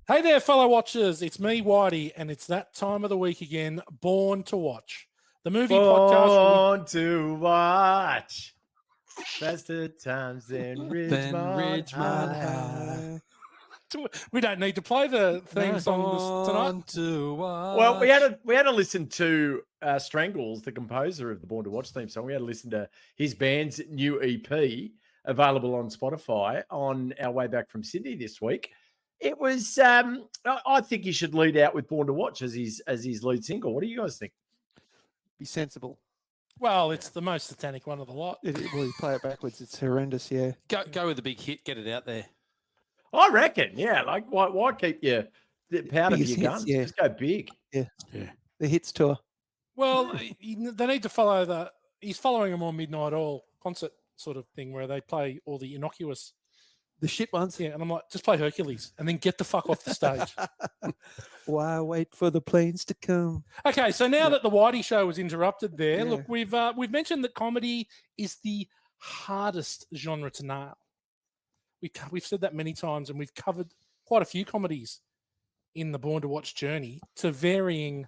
Hey there, fellow watchers. It's me, Whitey, and it's that time of the week again, Born to Watch. The movie podcast. Born to watch. Faster times than Ridgemont High. We don't need to play the theme song tonight. To watch. Well, we had to listen to Strangles, the composer of the Born to Watch theme song. We had to listen to his band's new EP, available on Spotify, on our way back from Sydney this week. It was. I think he should lead out with Born to Watch as his lead single. What do you guys think? Be sensible. Well, it's the most satanic one of the lot. Well, you play it backwards. It's horrendous. Yeah. Go with the big hit. Get it out there. I reckon. Yeah. Like, why keep your powder for Biggest your hits, guns? yeah. Just go big. Yeah. The hits tour. Well, they need to follow he's following them on Midnight Oil concert sort of thing where they play all the innocuous. The shit ones. Yeah, and I'm like, just play Hercules and then get the fuck off the stage. Why wait for the planes to come? Okay, so now that the Whitey show was interrupted there, Yeah. look, we've mentioned that comedy is the hardest genre to nail. We've said that many times, and we've covered quite a few comedies in the Born to Watch journey to varying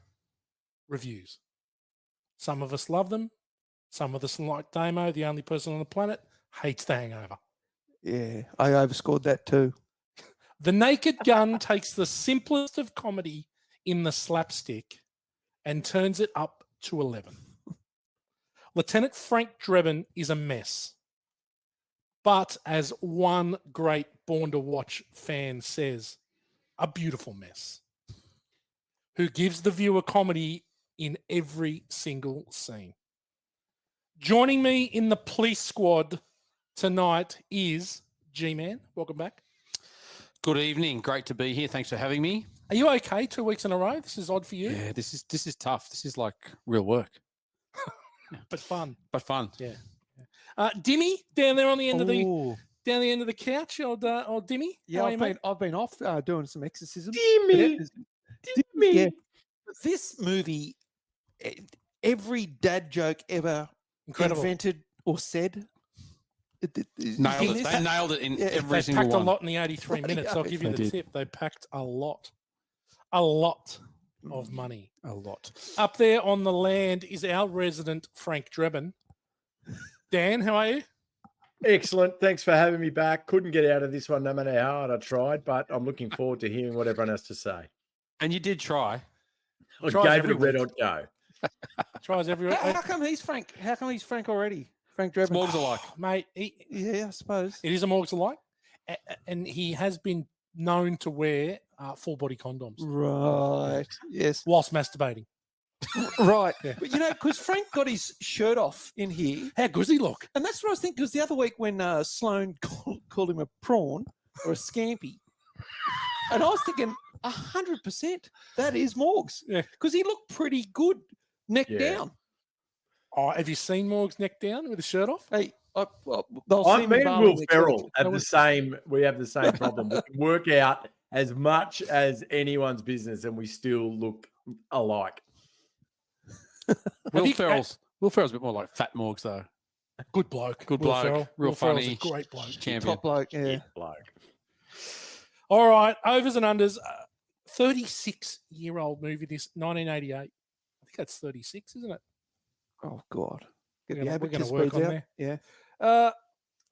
reviews. Some of us love them. Some of us, like Damo, the only person on the planet, hates The Hangover. Yeah, I overscored that too. The Naked Gun takes the simplest of comedy in the slapstick and turns it up to 11. Lieutenant Frank Drebin is a mess. But as one great Born to Watch fan says, a beautiful mess. Who gives the viewer comedy in every single scene. Joining me in the police squad tonight is G-Man. Welcome back. Good evening. Great to be here. Thanks for having me. Are you okay 2 weeks in a row? This is odd for you. Yeah, this is tough. This is like real work, But fun. but fun. Yeah. Dimmy down there on the end of the Ooh. couch, old Dimmy. Yeah, How are you, mate? I've been off doing some exorcism. Dimmy. Dimmy. Yeah. This movie, every dad joke ever Incredible. invented or said. Nailed it. They nailed it in Yeah, every They single packed one. a lot in the 83 minutes. I'll give you the tip. They packed a lot of money. A lot. Up there on the land is our resident Frank Drebin. Dan, how are you? Excellent. Thanks for having me back. Couldn't get out of this one no matter how hard I tried, but I'm looking forward to hearing what everyone has to say. And you did try. I Tries gave every it a red week. hot go. Tries everywhere. How come he's Frank? How come he's Frank already? Frank Drebin. Morgs alike. Mate, Yeah, I suppose. it is a Morgs alike. And he has been known to wear full body condoms Right. Yes. whilst masturbating. Right. Yeah. But because Frank got his shirt off in here, How good's he look? and that's what I was thinking. Because the other week when Sloan called him a prawn or a scampi, and I was thinking 100% that is Morgs. Yeah. Because he looked pretty good neck Yeah. down. Oh, have you seen Morgs neck down with his shirt off? Hey, they'll see I me mean, barring Will next Ferrell week. have the same. We have the same problem. We can work out as much as anyone's business, and we still look alike. Will you- Ferrell's a bit more like Fat Morgs though. Good bloke. Good Will bloke, Ferrell. real Will Ferrell's funny. a great bloke. Champion. Top bloke, yeah. Bloke. All right, overs and unders. 36-year-old movie, this 1988. I think that's 36, isn't it? Oh, God. Get We're the gonna abacus work beads on out. there.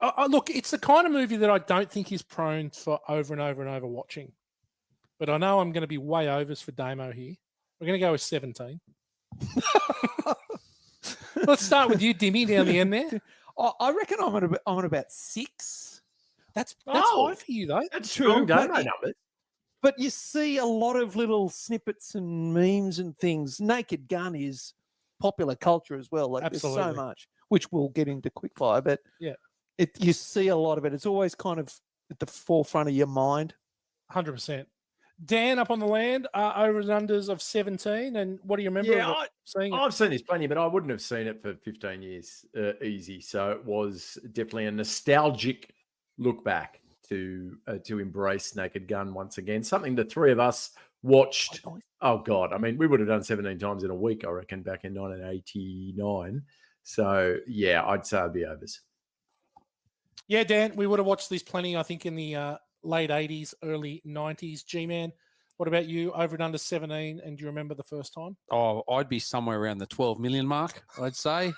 Yeah. Look, it's the kind of movie that I don't think is prone for over and over and over watching. But I know I'm going to be way overs for Damo here. We're going to go with 17. Let's start with you, Dimmy, down the end there. I reckon I'm at about 6. That's Oh. high for you, though. That's True, strong, don't but they, numbers? But you see a lot of little snippets and memes and things. Naked Gun is popular culture as well. Like there's so Absolutely. much, which we'll get into quickfire. But Yeah. you see a lot of it. It's always kind of at the forefront of your mind. 100%. Dan, up on the land, overs and unders of 17. And what do you remember Yeah, of it, seeing it? I've seen this plenty, but I wouldn't have seen it for 15 years easy. So it was definitely a nostalgic look back to embrace Naked Gun once again. Something the three of us watched. Oh God, I mean, we would have done 17 times in a week, I reckon, back in 1989. So yeah, I'd say I'd be overs. Yeah, Dan, we would have watched this plenty, I think, in the late 80s, early 90s. G-Man, what about you? Over and under 17, and do you remember the first time? Oh, I'd be somewhere around the 12 million mark, I'd say.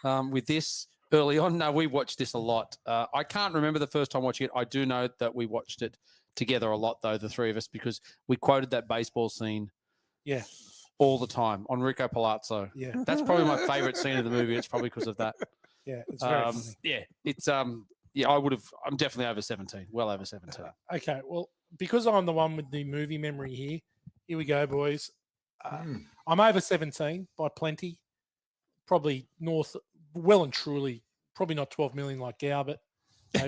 With this early on, no, we watched this a lot. I can't remember the first time watching it. I do know that we watched it together a lot, though, the three of us, because we quoted that baseball scene Yeah. all the time. Enrico Palazzo. Yeah. That's probably my favorite scene of the movie. It's probably because of that. Yeah, it's very funny. Yeah, it's yeah, I'm definitely over 17, well over 17. Okay, well, because I'm the one with the movie memory here we go, boys. I'm over 17 by plenty. Probably north, well and truly, probably not 12 million like Gow, but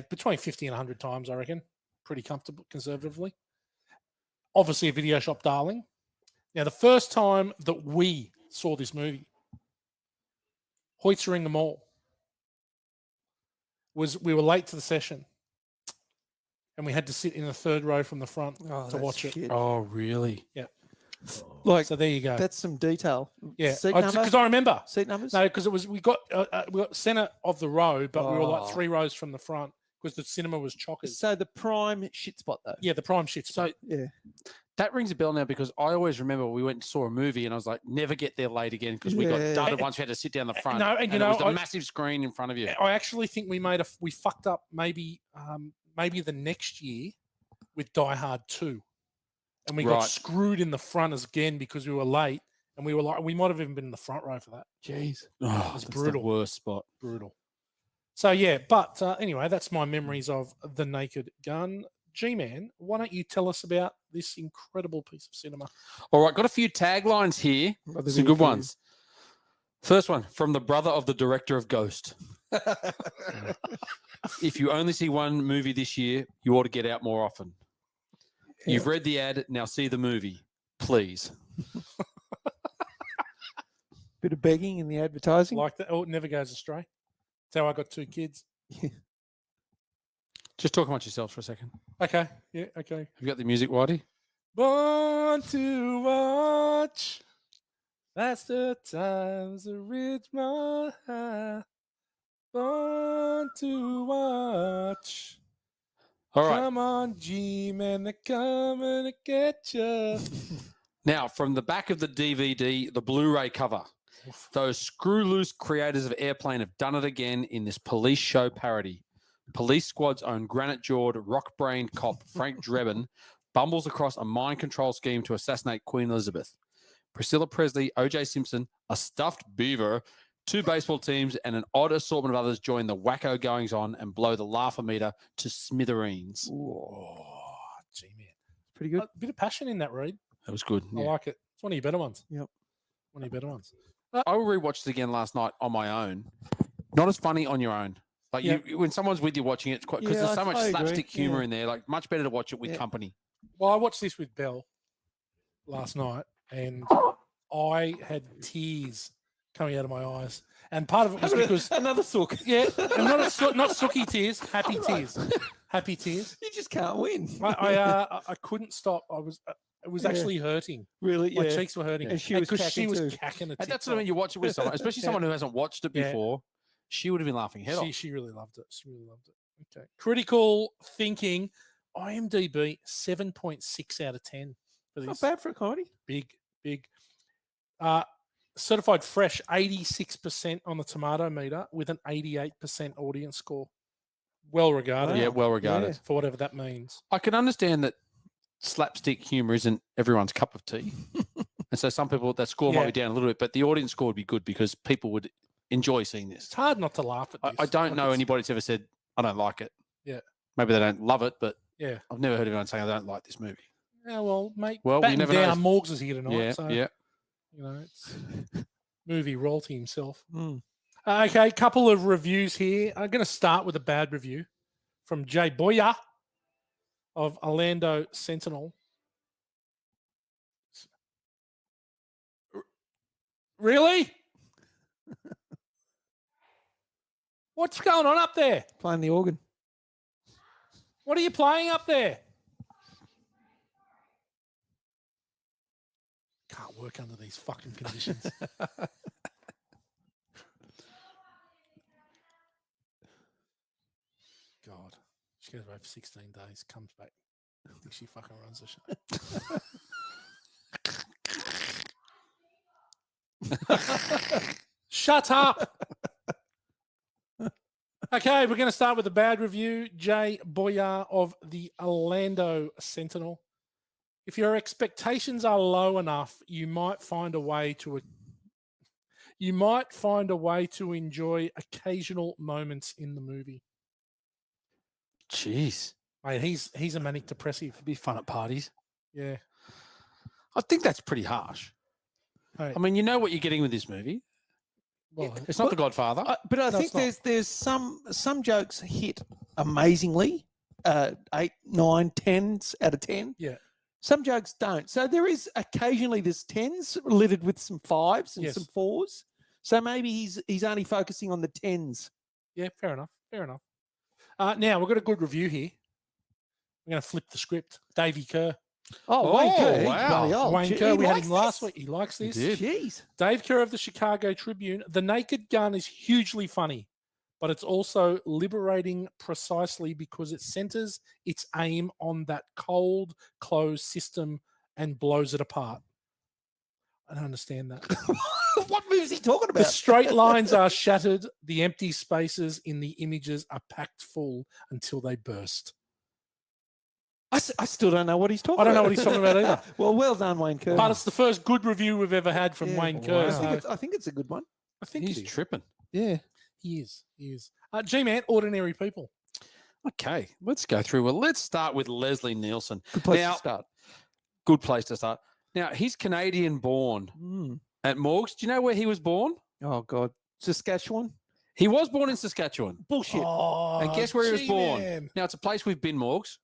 between 50 and 100 times, I reckon. Pretty comfortable, conservatively. Obviously, a video shop darling. Now, the first time that we saw this movie, Hoyts are in the mall, we were late to the session, and we had to sit in the third row from the front to watch it. Oh, really? Yeah. Like, So there you go. that's some detail. Yeah, Seat number? because I remember. Seat numbers? No, because we got center of the row, but we were like Oh. 3 rows from the front because the cinema was chockers. So the prime shit spot, though. Yeah, the prime shit. So Yeah. that rings a bell now because I always remember we went and saw a movie and I was like, never get there late again because we got Yeah. dudded once we had to sit down the front. No, and you it know, was the massive screen in front of you. I actually think we fucked up maybe the next year with Die Hard 2. And we got Right. screwed in the front again because we were late, and we might have even been in the front row for that. Jeez. Oh, was that's brutal. the worst spot. Brutal. So yeah, but anyway, that's my memories of The Naked Gun. G-Man, why don't you tell us about this incredible piece of cinema? All right, got a few taglines here. Some good ones. First one from the brother of the director of Ghost. If you only see one movie this year, you ought to get out more often. You've read the ad, now see the movie, please. Bit of begging in the advertising. Like that? Oh, it never goes astray. That's how I got 2 kids. Just talk amongst yourselves for a second. Okay. Yeah. Okay. Have you got the music, Whitey? Born to watch. That's the times the rich man high. Born to watch. All right. Come on, G-Man, they're coming to get you. Now, from the back of the DVD, the Blu-ray cover, those screw loose creators of Airplane have done it again in this police show parody. Police Squad's own granite-jawed, rock-brained cop Frank Drebin bumbles across a mind control scheme to assassinate Queen Elizabeth. Priscilla Presley, O.J. Simpson, a stuffed beaver, 2 baseball teams, and an odd assortment of others join the wacko goings-on and blow the laugh-o-meter to smithereens. Oh, G-Man. Pretty good. A bit of passion in that read. That was good. I like it. It's one of your better ones. Yep. One of your better ones. I rewatched it again last night on my own. Not as funny on your own. Like when someone's with you watching it, it's quite because Yeah, there's so much I agree. slapstick humor Yeah. in there. Like much better to watch it with Yeah. company. Well, I watched this with Belle last night, and I had tears coming out of my eyes. And part of it was because another sook. yeah, and not sooky tears, happy tears, happy tears. You just can't win. I couldn't stop. It was Yeah. actually hurting. Really? My Yeah. cheeks were hurting. And she was because she cacking was too. cacking a And that's TikTok. what I mean. You watch it with someone, especially someone who hasn't watched it Yeah. before. She would have been laughing head off. She really loved it. She really loved it. Okay. Critical thinking. IMDb 7.6 out of 10 for Not this. bad for a comedy. Big. Certified fresh, 86% on the tomato meter with an 88% audience score. Well regarded. Yeah, well regarded. Yeah. For whatever that means. I can understand that slapstick humor isn't everyone's cup of tea. And so some people, that score might Yeah. be down a little bit, but the audience score would be good because people would enjoy seeing this. It's hard not to laugh at this. I don't Like, know it's- anybody that's ever said, I don't like it. Yeah. Maybe they don't love it, but Yeah. I've never heard anyone saying, I don't like this movie. Yeah, well, mate. Well, we batten never down. know. Morgs is here tonight. Yeah, so, yeah. You know, it's movie royalty himself. Mm. Okay, couple of reviews here. I'm going to start with a bad review from Jay Boyer of Orlando Sentinel. Really? What's going on up there? Playing the organ. What are you playing up there? Can't work under these fucking conditions. God. She goes away for 16 days, comes back I think she fucking runs the show. Shut up. Okay, we're going to start with a bad review. Jay Boyar of the Orlando Sentinel. If your expectations are low enough, you might find a way to enjoy occasional moments in the movie. Jeez. Mate, he's a manic depressive. It'd be fun at parties. Yeah. I think that's pretty harsh. Hey, I mean, you know what you're getting with this movie. well, It's not The Godfather. But I No, think it's not. there's some jokes hit amazingly, 8, 9, 10s out of 10. Yeah. Some jokes don't. So there is occasionally there's 10s littered with some 5s and Yes. some 4s. So maybe he's only focusing on the 10s. yeah, fair enough. Fair enough. Now, we've got a good review here. We're going to flip the script. Davey Kerr. Oh, Wayne Kerr. he's wow. bloody old. Wayne Gee, Kerr, he we had likes him last this. week. He likes He this. did. Jeez. Dave Kerr of the Chicago Tribune. The Naked Gun is hugely funny, but it's also liberating precisely because it centers its aim on that cold, closed system and blows it apart. I don't understand that. What movie is he talking The about? straight lines are shattered. The empty spaces in the images are packed full until they burst. I still don't know what he's talking I about. don't know what he's talking about either. Well done, Wayne Kerr. But it's the first good review we've ever had from Yeah. Wayne Kerr. Wow. So I think it's a good one. I think He's it is. tripping. Yeah. He is. He is. G-Man, Ordinary People. Okay, let's go through. Well, let's start with Leslie Nielsen. Good place Now- to start. Good place to start. Now, he's Canadian born Mm. at Morgs. Do you know where he was born? Oh, God. Saskatchewan? He was born in Saskatchewan. Bullshit. Oh, And guess where he was born? G-Man. Now, it's a place we've been, Morgs.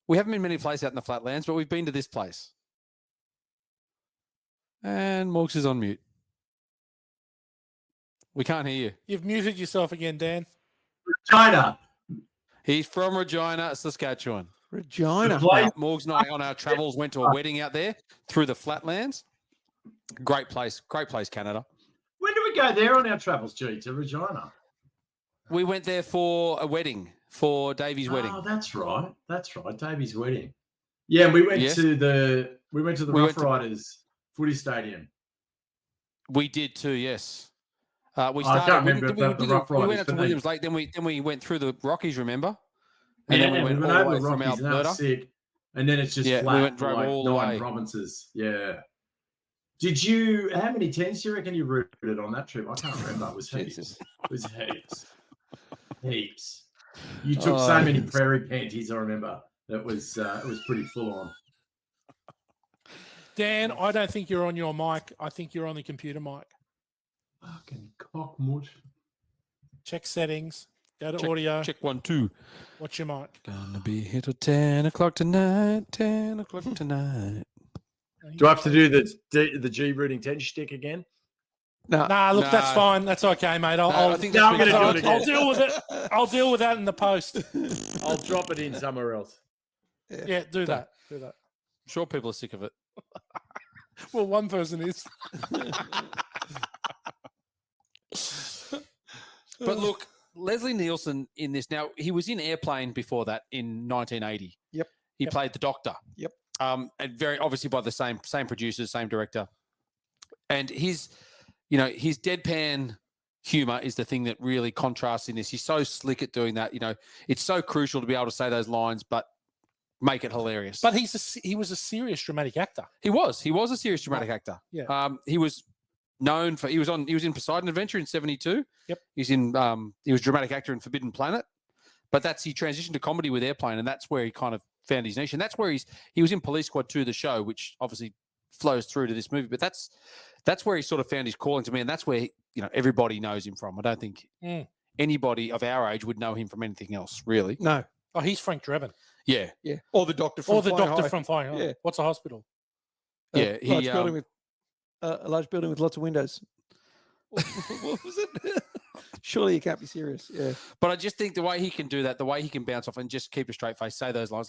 We haven't been many places out in the flatlands, but we've been to this place. And Morgs is on mute. We can't hear you. You've muted yourself again, Dan. China. He's from Regina, Saskatchewan. Regina. Play- Morgs and I on our travels went to a wedding out there through the flatlands. Great place, Canada. When do we go there on our travels, G, to Regina? We went there for a wedding, for Davey's wedding. Oh, that's right. That's right. Davy's wedding. Yeah, we went Yes. to the We Rough went to- Riders footy stadium. We did too, yes. We I started. can't we- remember we, about the did Rough we went Riders, up to but they- Williams Lake, then we went through the Rockies, remember? And Yeah, then we went all the over way the from Rockies, and that was Alberta. sick. And then it's just Yeah, we flat, went- drove like all the 9 way. provinces. Yeah. Did you? How many tents do you reckon you routed on that trip? I can't remember. It was heaps. Jesus. It was heaps. Heaps. You took so Oh, many yes. prairie panties. I remember. It was pretty full on. Dan, I don't think you're on your mic. I think you're on the computer mic. Fucking cockmutt. Check settings. Go to Check- audio. Check 1, 2. Watch your mic. Gonna be here till 10 o'clock tonight. 10 o'clock tonight. Do I have to do the G rooting 10 shtick again? No. Nah, look, that's No. fine. That's okay, mate. No, I'll, I think No, that's I'm been gonna do done. it I'll again. deal with it. I'll deal with that in the post. I'll drop it in somewhere else. Yeah, do that. Do that. I'm sure people are sick of it. Well, one person is. But look, Leslie Nielsen in this now, he was in Airplane before that in 1980. Yep. He Yep. played the Doctor. Yep. And very obviously by the same producers, same director. And his deadpan humor is the thing that really contrasts in this. He's so slick at doing that. It's so crucial to be able to say those lines, but make it hilarious. But he was a serious dramatic actor. he was a serious dramatic actor. Yeah. He was known for he was in Poseidon Adventure in 72. Yep. He was a dramatic actor in Forbidden Planet. But he transitioned to comedy with Airplane, and that's where he kind of found his niche. And that's where he was in Police Squad 2, the show, which obviously flows through to this movie. But that's where he sort of found his calling to me, and that's where everybody knows him from. I don't think anybody of our age would know him from anything else, really. No. Oh, he's Frank Drebin. Yeah, Yeah. Or the doctor from Or the Flying doctor High. from Flying High. Yeah. What's a hospital? yeah. Large He building with a large building with lots of windows. What was it? Surely you can't be serious. Yeah. But I just think the way he can do that, the way he can bounce off and just keep a straight face, say those lines,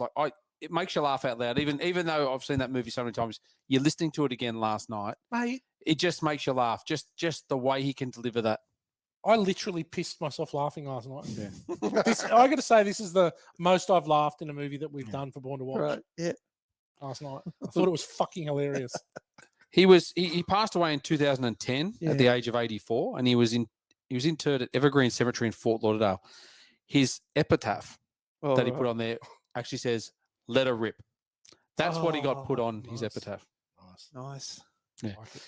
it makes you laugh out loud. Even though I've seen that movie so many times, you're listening to it again last night. Mate, It just makes you laugh. Just the way he can deliver that. I literally pissed myself laughing last night. Yeah. I got to say, this is the most I've laughed in a movie that we've done for Born to Watch Right. Yeah. last night. I thought it was fucking hilarious. He passed away in 2010 at the Yeah. age of 84, and he was interred at Evergreen Cemetery in Fort Lauderdale. His epitaph Oh, that he right. put on there actually says, "Let her rip." That's what he got put Oh, on his nice. epitaph. Nice. Nice. Yeah. Like it.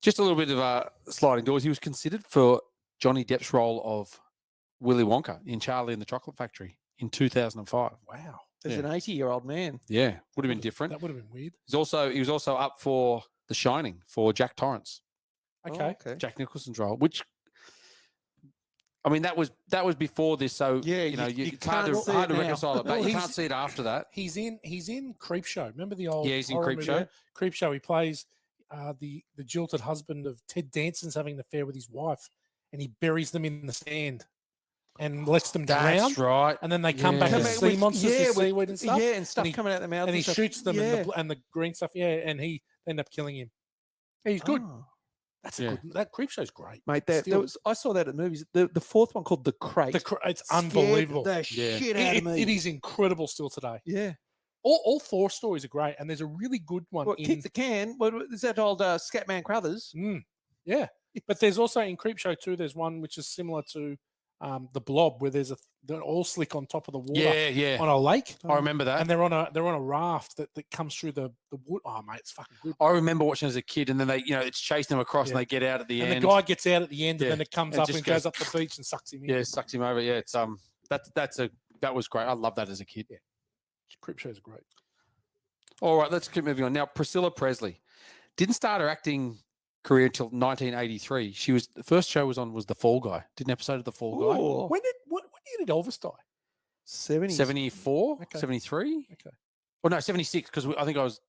Just a little bit of sliding doors. He was considered for Johnny Depp's role of Willy Wonka in Charlie and the Chocolate Factory in 2005. Wow. As an 80-year-old man. Yeah, would have been different. That would have been weird. He was also up for The Shining for Jack Torrance, Okay. Oh, okay. Jack Nicholson's role, which I mean that was before this, so Yeah, you know you it's hard can't see to it now. reconcile it, but Well, you he's- can't see it after that. He's in Creepshow. Remember the old Yeah, he's in horror movie? Creepshow. Creepshow. He plays the jilted husband of Ted Danson's having an affair with his wife, and he buries them in the sand and lets them drown. That's right. And then they come back Yeah. as Come out sea with- monsters yeah, with with- seaweed and stuff. Yeah, and stuff he- coming out their mouths. And he stuff. shoots them Yeah. and the green stuff. Yeah, and they end up killing him. Yeah, he's good. Oh. That's Yeah. a good. That Creepshow's great. Mate, there Still- was, I saw that at the movies. The fourth one called The Crate. It's scared unbelievable. The Yeah. shit out of me. It is incredible still today. Yeah. All four stories are great, and there's a really good one. What, Kick the Can? What is that old Scatman Crothers? Yeah, but there's also in Creepshow 2, there's one which is similar to the Blob, where they're all slick on top of the water Yeah. on a lake, I remember that. and they're on a raft that comes through the wood. Oh mate, it's fucking good. I remember watching as a kid, and then it's chasing them across, Yeah. and they get out at the And end. the guy gets out at the end, Yeah. and then it comes And up just and goes goes- up the beach and sucks him in. Yeah, sucks him over. Yeah, it's that was great. I love that as a kid. Creepshow's great. All right, let's keep moving on. Now, Priscilla Presley didn't start her acting career until 1983. The first show was The Fall Guy. Did an episode of The Fall Guy. Oh, When did Elvis die? 70s. 74, Okay. 73? Okay, Oh no, 76, because I think I was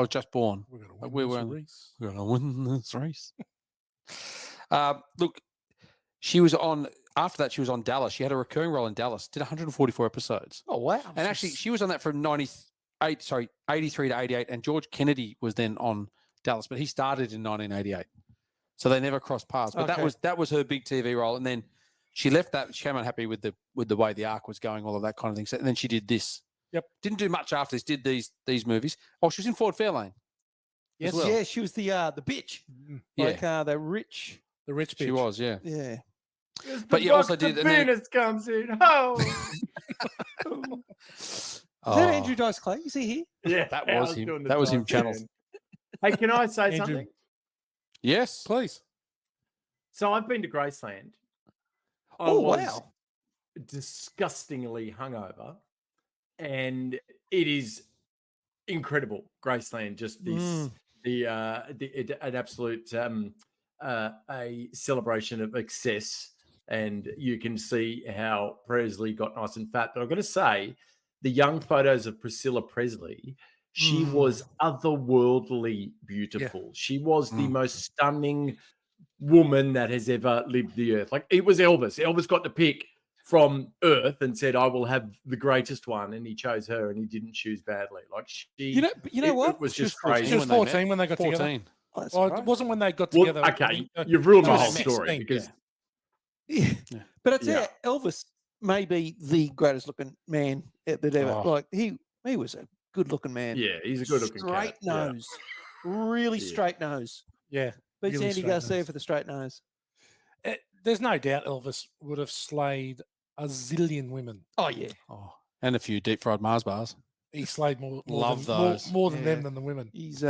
just born. we're gonna We win were- this race. We're gonna win this race. Look, she was on after that. She was on Dallas. She had a recurring role in Dallas. Did 144 episodes, Oh, wow. and actually, she was on that from 83 to 88. And George Kennedy was then on Dallas, but he started in 1988, so they never crossed paths. But Okay. that was her big TV role, and then she left that. She came unhappy with the way the arc was going, all of that kind of thing. So, and then she did this. Yep. Didn't do much after this. Did these movies? Oh, she was in Ford Fairlane. Yes, well. Yeah, she was the bitch. Yeah, Like the rich. the rich bitch. she was. Yeah. Yeah. But you also did- The and then- penis comes in. Oh, Is Oh. that Andrew Dice Clay? Is he here? yeah. That I was him. doing the That was him dance channeled. again. Hey, can I say Andrew. something? Yes. Please. So I've been to Graceland. I Oh, was wow. disgustingly hungover, and it is incredible. Graceland, just this an absolute a celebration of excess, and you can see how Presley got nice and fat. But I've got to say, the young photos of Priscilla Presley, she was otherworldly beautiful. She was the most stunning woman that has ever lived the earth. Like, it was Elvis. Elvis got to pick from Earth and said, "I will have the greatest one," and he chose her, and he didn't choose badly. Like, she, You know what? It was She was just 14 She crazy. was when they met. 14 when they got together. 14. Oh, that's Oh, all it right. wasn't when they got Well, together. I okay, think, you've ruined she my was whole 16, story because Yeah. Yeah. But I'd say Yeah. Elvis may be the greatest looking man that ever. Oh. Like he was a good looking man. yeah, he's a good looking straight nose, really Yeah. straight nose. yeah. Beats Really Andy straight Garcia nose. for the straight nose. There's no doubt Elvis would have slayed a zillion women. Oh yeah, Oh, and a few deep fried Mars bars. He slayed more Love than, those. more than them Yeah. than the women. he's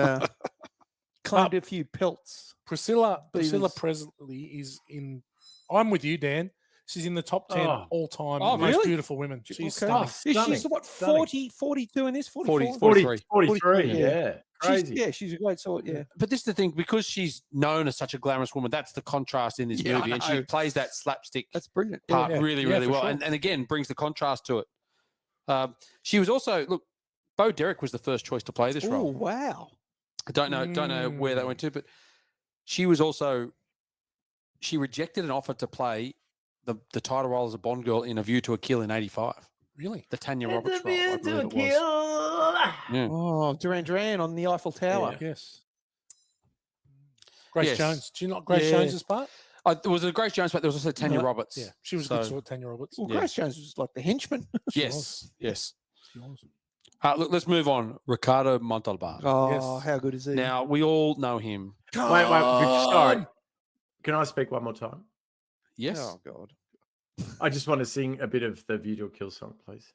claimed a few pelts. Priscilla Beavers. Presley is in. I'm with you, Dan. She's in the top 10 Oh. all time Oh, most really? beautiful women. She's Okay. stunning. She's what, stunning. 40, 42 in this? 44? 43. 43, yeah. yeah. Crazy. She's a great sort. Yeah. But this is the thing, because she's known as such a glamorous woman, that's the contrast in this Yeah, I movie. And she know. plays that slapstick That's brilliant. part yeah. really, Yeah, really for well. sure. And again, brings the contrast to it. She was also, look, Bo Derek was the first choice to play this Oh role. wow. I don't know where that went to, but she rejected an offer to play the title role as a Bond girl in A View to a Kill in '85. Really? The Tanya Roberts role, I believe it was. Yeah. Oh, Duran Duran on the Eiffel Tower. Yes. Grace Yes. Jones. Do you not Grace Yeah. Jones's part? There was a Grace Jones, but there was also Tanya No, Roberts. Yeah, she was a good sort, Tanya Roberts. Well, Yeah. Grace Jones was like the henchman. Yes, yes. She was. Look, let's move on. Ricardo Montalban. Oh, Yes. how good is he? Now we all know him. Wait, sorry. Can I speak one more time? Yes. Oh God. I just want to sing a bit of the View to a Kill song, please.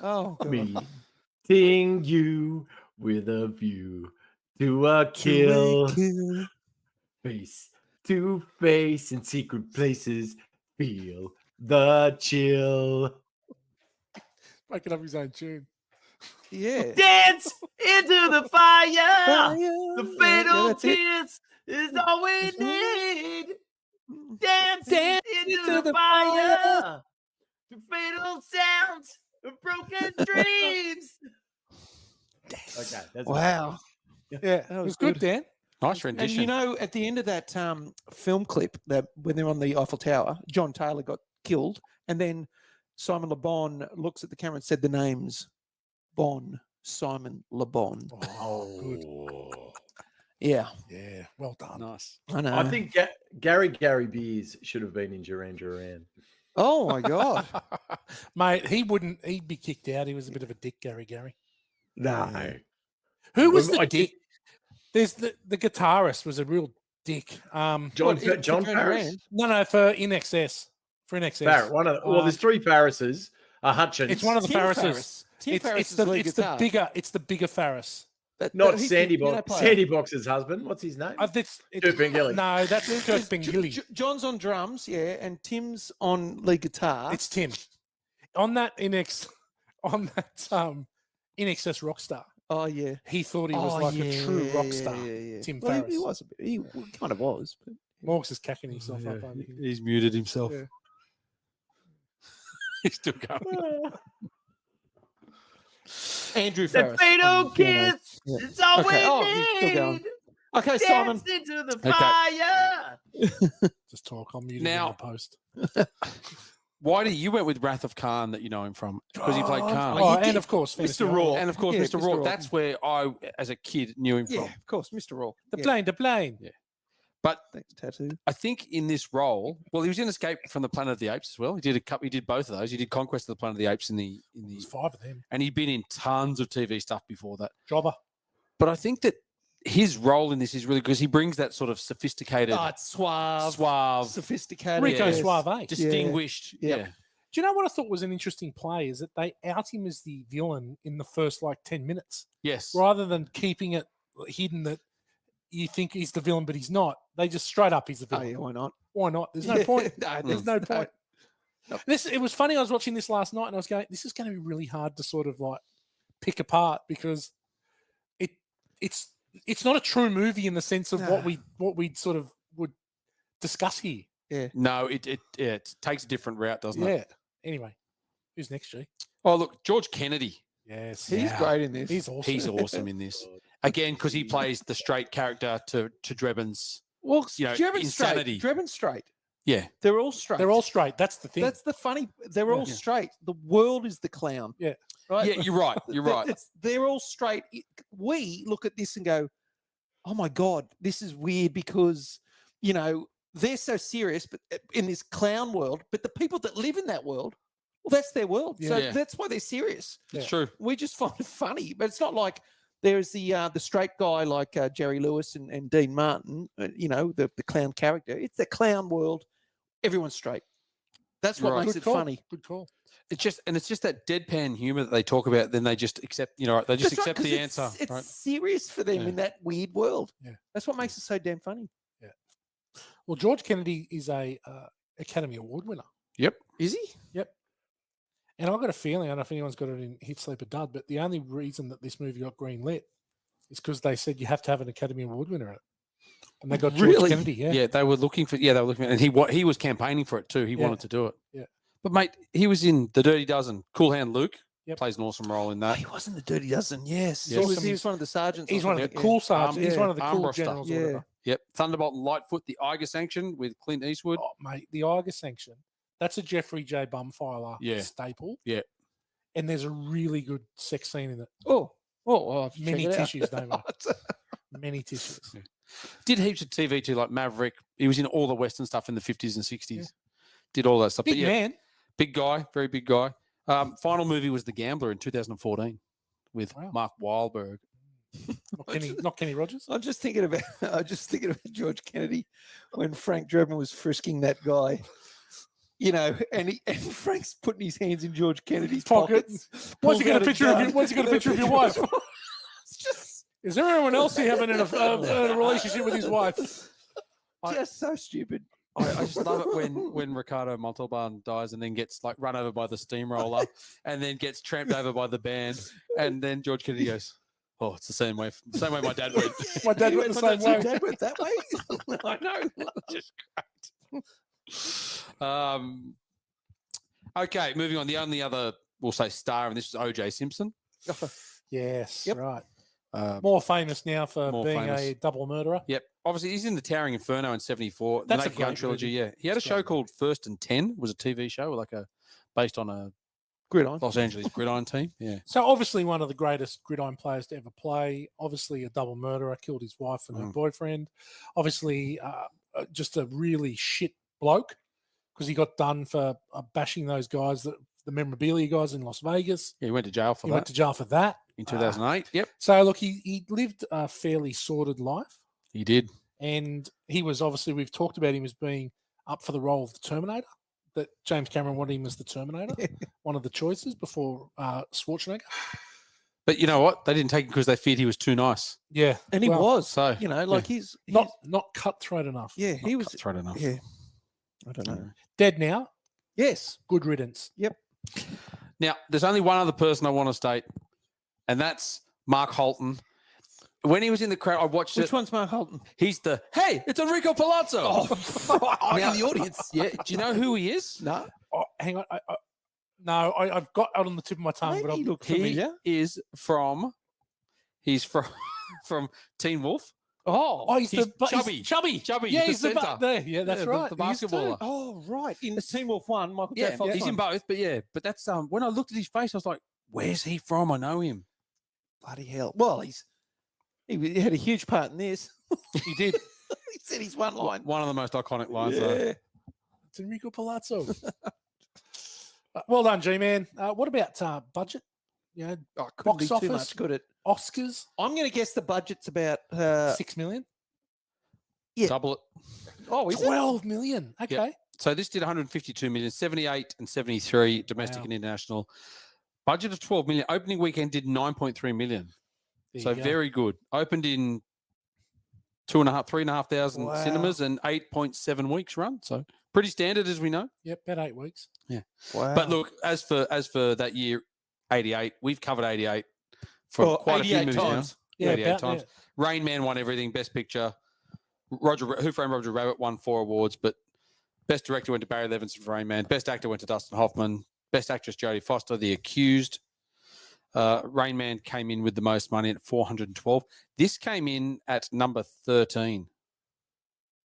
Oh God. Meeting you with a view to a kill. Face to face in secret places. Feel the chill. Making up his own tune. Yeah. Dance into the fire. The The fatal that's it. kiss is all we That's right. need. Dance, Dance into the fire. The fatal sounds of broken dreams. Okay, that's Wow. Yeah, That it was was good, good. Dan. Nice And rendition. you know, at the end of that film clip, that when they're on the Eiffel Tower, John Taylor got killed, and then Simon Le Bon looks at the camera and said the names Simon Le Bon. Oh, good. Yeah, Yeah, well done. nice. I know. I think Gary Beers should have been in Duran Duran. Oh my God. Mate, he'd be kicked out. He was a bit of a dick, Gary. No. Who was Well, the I dick? There's the guitarist was a real dick. John What, John for Paris? Duran? No, for In Excess. For In Excess. Farrell, there's three Farrises. Hutchins. It's one of the Tim Farrises. Farris. Tim Farris It's is the lead guitar. bigger Farris. not he's the Sandy piano Box. player. Sandy Box's husband. What's his name? It's Kurt Bengilly. No, that's Kurt There's Bengilly. John's on drums, yeah, and Tim's on lead guitar. It's Tim. On that In Excess rock star, oh yeah. he thought he was like a true rock star. Yeah. Tim Well, Farris. he was a bit. He kind of was. But... Morgs is cacking himself up over here. He's muted himself. Yeah. He's still going. Andrew The Farris. fatal on piano. kiss. Yeah. It's all Okay. Oh, we he's still need. going. Okay, Simon. Dance into the Okay. fire. Just talk. I'm muted Now- in the post. Whitey, you went with Wrath of Khan that you know him from because he played Khan. Oh, you and did. of course, Fantasy Mr. Island. Raw. And of course, Yeah, Mr. Mr. Rourke. Rourke. That's where I, as a kid, knew him Yeah, from. of course, Mr. Rourke. The Yeah. plane. But Thanks, tattoo. I think in this role, well, he was in Escape from the Planet of the Apes as well. He did a couple. He did both of those. He did Conquest of the Planet of the Apes There's 5 of them. and he'd been in tons of TV stuff before that. Jobber. But I think that his role in this is really because he brings that sort of sophisticated, Oh, it's suave, sophisticated. Rico yes. Suave. distinguished. Yeah. Yeah. Do you know what I thought was an interesting play is that they out him as the villain in the first 10 minutes Yes. rather than keeping it hidden that you think he's the villain, but he's not. They just straight up he's the Oh, villain. yeah, why not? Why not? There's no Yeah. point. No, There's no point. It was funny. I was watching this last night and I was going, this is going to be really hard to sort of pick apart because it's not a true movie in the sense of what we sort of would discuss here. No, it takes a different route, doesn't it? Yeah. Anyway, who's next, G? Oh, look, George Kennedy. Yes. He's great in this. He's awesome. He's awesome in this. Again, because he plays the straight character to Drebin's. Well, you know, Drebin's insanity. straight. Drebin's straight. Yeah. They're all straight. They're all straight. That's the thing. That's the funny. They're all Yeah. straight. The world is the clown. Yeah. Right. Yeah, you're right. You're right. They're all straight. We look at this and go, "Oh my god, this is weird," because they're so serious, but in this clown world. But the people that live in that world, well, that's their world. So Yeah. that's why they're serious. It's true. We just find it funny, but it's not like there's the straight guy like Jerry Lewis and Dean Martin. The clown character. It's the clown world. Everyone's straight. That's what Right. makes Good it call. funny. Good call. It's just that deadpan humor that they talk about. Then they just accept. They just That's right, accept 'cause the it's, answer. It's Right? serious for them Yeah. in that weird world. Yeah. That's what makes it so damn funny. Well, George Kennedy is a Academy Award winner. Is he? And I've got a feeling, I don't know if anyone's got it in Hit Sleep or Dud, but the only reason that this movie got greenlit is because they said you have to have an Academy Award winner in it. And they got George Really? Kennedy, yeah. Yeah, they were looking for. Yeah, they were looking, and he was campaigning for it too. He Yeah. wanted to do it. Yeah. But mate, he was in The Dirty Dozen. Cool Hand Luke Yep. plays an awesome role in Oh, that. he was in the Dirty Dozen. Yes. Yes. He was one of the sergeants. He's or one of the something, cool sergeants. He's yeah. one of the cool Armbruster. generals or Yeah. whatever. Yep, Thunderbolt and Lightfoot, the Eiger Sanction with Clint Eastwood. Oh, mate, the Eiger Sanction. That's a Jeffrey J. Bumfiler Yeah. staple. Yeah. And there's a really good sex scene in it. Oh, I'll have to Many check it out. tissues, don't we? Many tissues. Did heaps of TV too, like Maverick. He was in all the Western stuff in the 50s and 60s. Yeah. Did all that stuff. Big But yeah, man. big guy, very big guy. Final movie was The Gambler in 2014 with Wow. Mark Wahlberg. Not Kenny Rogers. I'm just thinking about George Kennedy when Frank Drebin was frisking that guy. You know, and Frank's putting his hands in George Kennedy's pockets. What's he got a picture of you? What's he got a picture of your wife? It's just Is there anyone else he having in a relationship with his wife? just so stupid. I just love it when Ricardo Montalban dies and then gets like run over by the steamroller and then gets tramped over by the band, and then George Kennedy goes, "Oh, it's the same way my dad went." My dad went the same way. Dad went that way. I know. Just great. Okay, moving on. The only other, we'll say, star, and this is O.J. Simpson. Yes, Yep. right. Uh, More famous now for More being famous. a double murderer. Yep. Obviously, he's in the Towering Inferno in '74. That's a the Naked Gun great trilogy. movie. Yeah, he had a It's a show great called First and 10. It was a TV show, based on a Gridiron. Los Angeles gridiron team. Yeah. So obviously one of the greatest gridiron players to ever play. Obviously a double murderer, killed his wife and her boyfriend. Obviously just a really shit bloke because he got done for bashing those guys, the memorabilia guys in Las Vegas. Yeah, he went to jail for He that went to jail for that. in 2008. Yep, So look, he lived a fairly sordid life. he did. And he was obviously, we've talked about him as being up for the role of the Terminator, that James Cameron wanted him as the Terminator, one of the choices before Schwarzenegger. But you know what? They didn't take him because they feared he was too nice. Yeah. And he well, was. So You know, like he's Not cutthroat enough. yeah, he was cutthroat enough. Yeah. I don't know. Dead now. Yes. Good riddance. Now, there's only one other person I want to state, and that's Mark Holton. When he was in the crowd, I watched Which it. one's Mark Holton? He's the, hey, it's Enrico Palazzo. I'm Now- in the audience. Yeah. Do you know who he is? No. Oh, hang on. I've got it on the tip of my tongue, but Maybe he I'm, looked He familiar. is from, he's from, from Teen Wolf. oh, he's He's chubby. chubby. Yeah, the he's the centre. there. Yeah, that's Yeah, right. The He is too. basketballer. Oh, right. In the Team Wolf 1, Michael J. Yeah, Fox he's in one. both, but that's when I looked at his face, I was like, "Where's he from? I know him." Bloody hell. Well, he had a huge part in this. He did. He said his one line. One of the most iconic lines. though. Yeah. It's Enrico Palazzo. Well done, G-Man. What about budget? You know, Oh, couldn't Box be too office? much, could it? Oscars, I'm going to guess the budget's about 6 million. Yeah. Double it. Oh, is it? 12 million. Okay. So this did 152 million, 78 and 73 domestic Wow. and international. Budget of 12 million. Opening weekend did 9.3 million. There So you go. very good. Opened in 3,500 Wow. cinemas and 8.7 weeks run. So pretty standard, as we know. Yep, about 8 weeks. Wow. But look, as for that year, 88, we've covered 88 for quite a few 88 movies times. now. Yeah, 88 about times. there. Rain Man won everything. Best Picture. Who Framed Roger Rabbit won 4 awards, but Best Director went to Barry Levinson for Rain Man. Best Actor went to Dustin Hoffman. Best Actress Jodie Foster, The Accused. Rain Man came in with the most money at 412. This came in at number 13.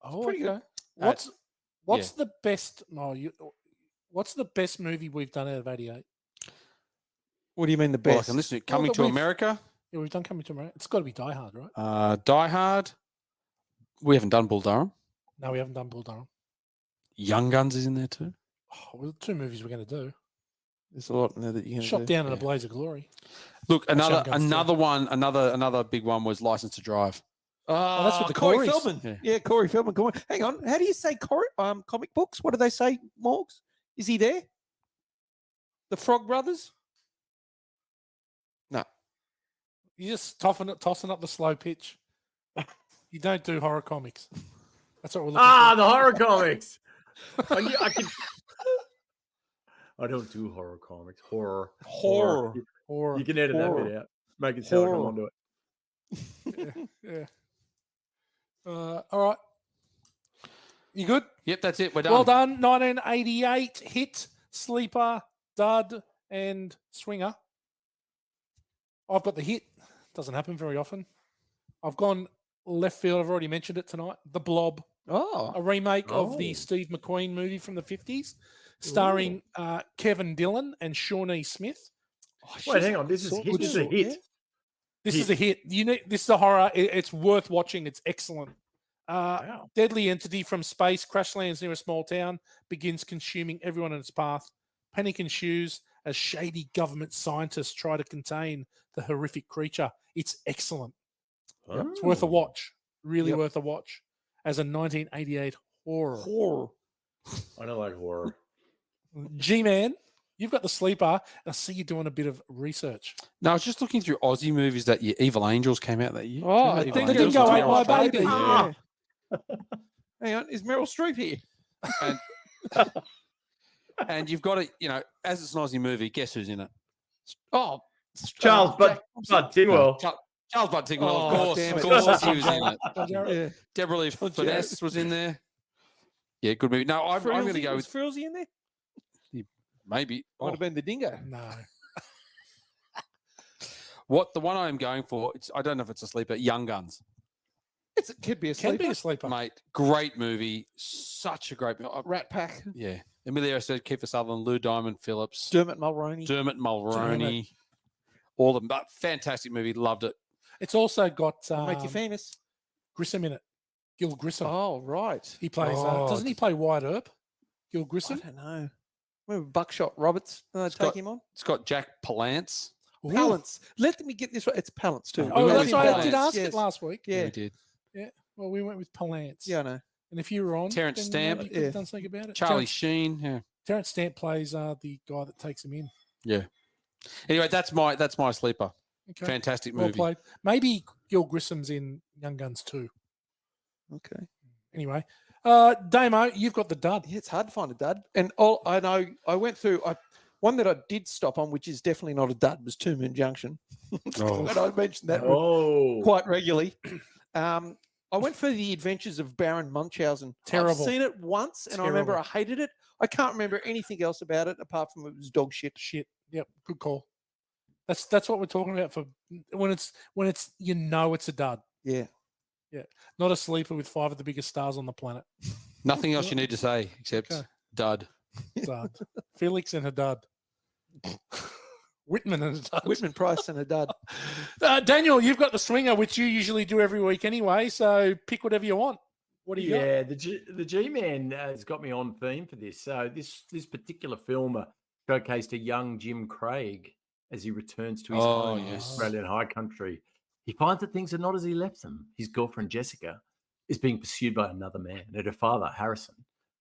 Oh, pretty good. okay. What's the best? No, what's the best movie we've done out of 88? What do you mean the Well, I best? can listen to Coming that to we've- America, Yeah, we've done Coming to America. It's got to be Die Hard, right? Die Hard. We haven't done Bull Durham. No, we haven't done Bull Durham. Young Guns is in there too. Oh, well, 2 movies we're going to do. There's a lot in there that you can Shot do. Down in a Blaze of Glory. Look, Young Guns too. another big one was License to Drive. Oh, that's with the Corey Coreys. Feldman. Yeah. Yeah, Corey Feldman. Come on. Hang on. How do you say comic books? What do they say, Morgs? Is he there? The Frog Brothers? No. You just tossing up the slow pitch. You don't do horror comics. That's what we're looking for. The horror comics. I can. I don't do horror comics. Horror. Or You can edit that Horror. bit out. Make it sound like I'm Horror. onto it. yeah. All right. You good? Yep, that's it. We're done. Well done. 1988 hit, sleeper, dud, and swinger. I've got the hit. Doesn't happen very often. I've gone left field. I've already mentioned it tonight. The Blob, Oh. a remake of the Oh. Steve McQueen movie from the 50s, starring Kevin Dillon and Shawnee Smith. Wait, hang on. This is a hit. This is a hit. This is a horror. It's worth watching. It's excellent. Wow. Deadly entity from space crash lands near a small town, begins consuming everyone in its path. Panic ensues as shady government scientists try to contain the horrific creature. It's excellent. It's worth a watch. Really worth a watch. As a 1988 horror. I don't like horror. G-Man, you've got the sleeper. And I see you doing a bit of research. No, I was just looking through Aussie movies that year. Evil Angels came out that year. Oh, Remember I Evil think They Angels didn't go with Ate Meryl My Streep? Baby. Yeah. Hang on, is Meryl Streep here? And you've got to, as it's an Aussie movie, guess who's in it? Oh, Charles Bud Tingwell. Charles Bud Tingwell, Oh, of course. damn Of it. course he was in it. yeah. Deborah Lee Oh, Finesse was in there. Yeah, good movie. No, I'm going to go Was with Frilsey in there? maybe. Might have been the dingo. No. What the one I'm going for? I don't know if it's a sleeper. Young Guns, It could be a Can sleeper. be a sleeper. mate. Great movie. Such a great movie. Rat Pack. Yeah, Emilio said Kiefer Sutherland, Lou Diamond Phillips, Dermot Mulroney. Dermot Mulroney, all of them. But fantastic movie. Loved it. It's also got Make you famous. Grissom in it. Gil Grissom. Oh, right. He plays. Oh, Doesn't he play Wyatt Earp? Gil I Grissom. don't know. Remember Buckshot Roberts? Take got- him on? It's got Jack Palance. Ooh. Palance. Let me get this right. It's Palance too. Oh, Oh, We went that's with right. I Palance. did ask Yes. it last week. Yeah. We did. Well, we went with Palance. Yeah, I know. And if you were on, Terrence then, Stamp. you could have Yeah. done something about it. Charlie Sheen. Yeah. Terrence Stamp plays the guy that takes him in. Anyway, that's my sleeper. Okay. Fantastic Well movie. played. Maybe Gil Grissom's in Young Guns too. Okay. Anyway, Damo, you've got the dud. Yeah, it's hard to find a dud. And all I know, I went through one that I did stop on, which is definitely not a dud, was Two Moon Junction. Oh. And I mentioned that Oh, quite regularly. I went for The Adventures of Baron Munchausen. Terrible. I've seen it once, and I remember I hated it. I can't remember anything else about it apart from it was dog shit. Shit. Yep. Good call. That's what we're talking about for when it's it's a dud, Yeah. not a sleeper with 5 of the biggest stars on the planet. Nothing else you need to say except Okay. dud. Dud. Felix and a dud. Whitman and a dud. Whitman Price and a dud. Daniel, you've got the swinger, which you usually do every week anyway. So pick whatever you want. What do you got? yeah. The G-Man has got me on theme for this. So this particular film showcased a young Jim Craig as he returns to his Oh, home, yes. Australian high country. He finds that things are not as he left them. His girlfriend Jessica is being pursued by another man, and her father Harrison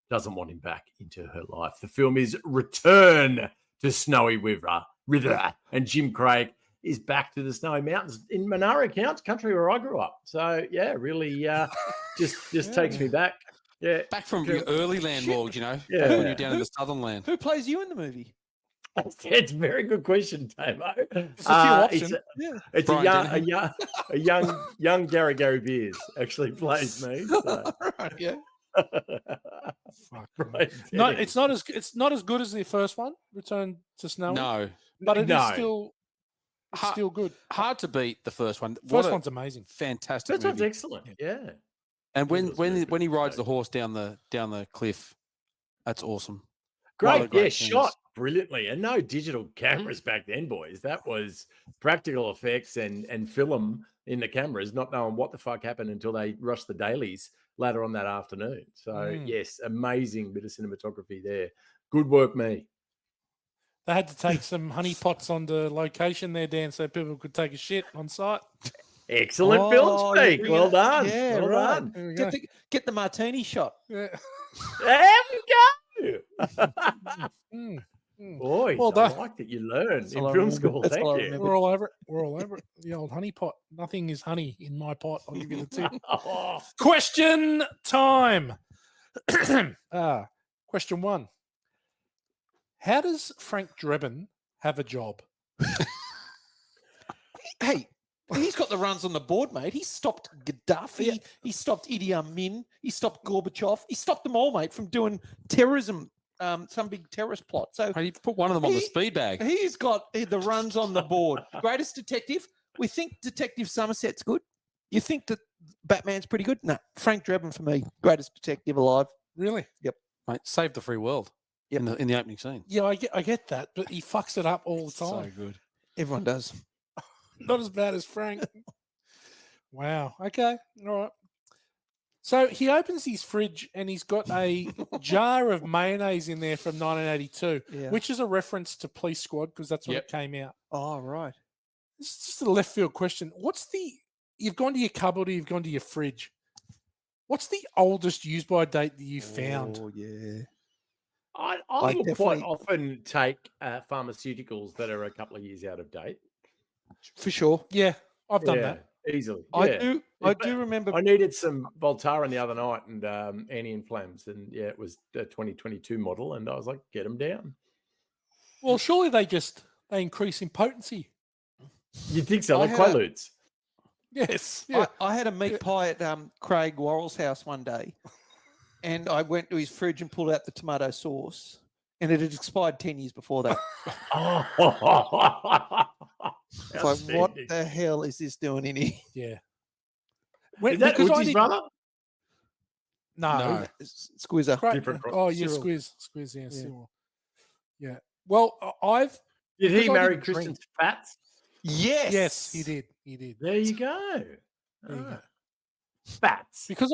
doesn't want him back into her life. The film is Return to Snowy River, and Jim Craig is back to the Snowy Mountains in Monaro country where I grew up. So yeah, really just takes me back. Yeah, Back from your early landlords, Yeah. when you're down in the southern land. Who plays you in the movie? it's a very good question, Damo. It's a few options. Yeah. It's Brian a young Gary Beers actually plays me. So. Right, yeah. Fuck. Right, No, Denny. it's not as good as the first one, Return to Snowy. No. but it is No. still Ha- good. Hard to beat the first one. First one's amazing. fantastic That sounds movie. excellent. Yeah. And It was very when he good. rides the horse down the cliff, that's awesome. Great. One of the great Shot scenes. brilliantly. And no digital cameras back then, boys. That was practical effects and film in the cameras, not knowing what the fuck happened until they rushed the dailies later on that afternoon. So, yes, amazing bit of cinematography there. Good work, me. They had to take some honey pots onto location there, Dan, so people could take a shit on site. Excellent Oh, film you're speak. bringing Well it- done. Yeah, well right. done. There we go. Get the martini shot. Yeah. There we go. Mm, mm. Boys, Well I done. like that you learned That's in all I film remember. school. That's Thank all I you. remember. We're all over it. We're all over it. The old honey pot. Nothing is honey in my pot. I'll give you the tip. Oh, Question time. Question 1. How does Frank Drebin have a job? Hey, he's got the runs on the board, mate. He stopped Gaddafi. He stopped Idi Amin. He stopped Gorbachev. He stopped them all, mate, from doing terrorism, some big terrorist plot. So Hey, you put one of them on the He- speed bag. he's got the runs on the board. Greatest detective. We think Detective Somerset's good. You think that Batman's pretty good? No, Frank Drebin for me, greatest detective alive. Really? Mate, save the free world in the opening scene. Yeah, I get that, but he fucks it up all the So time. good. Everyone does. Not as bad as Frank. Wow. Okay. All right. So he opens his fridge and he's got a jar of mayonnaise in there from 1982, Yeah. which is a reference to Police Squad because that's when Yep. it came out. Oh, right. This is just a left field question. You've gone to your cupboard or you've gone to your fridge. What's the oldest use by date that you found? Oh, yeah. I I will quite definitely- often take pharmaceuticals that are a couple of years out of date. For sure. Yeah, I've done that. Easily. I Yeah. do remember. I needed some Voltaren the other night and anti-inflams, and yeah, it was a 2022 model, and I was like, get them down. Well, surely they increase in potency. You'd think so, I like had a- Quaaludes. Yes. Yeah. I had a meat pie at Craig Worrell's house one day, and I went to his fridge and pulled out the tomato sauce, and it had expired 10 years before that. It's like, what Outstanding. the hell is this doing in here? Yeah. Is that because I Uzi's did- brother? No. Squizzer. Craig- Different crop. Oh, yeah, Cyril. Squiz, yeah, Yeah. Cyril. Yeah. Well, I've Did he because I marry didn't Kristen's drink. Fats? Yes. He did. There you go. There you go. Fats. Because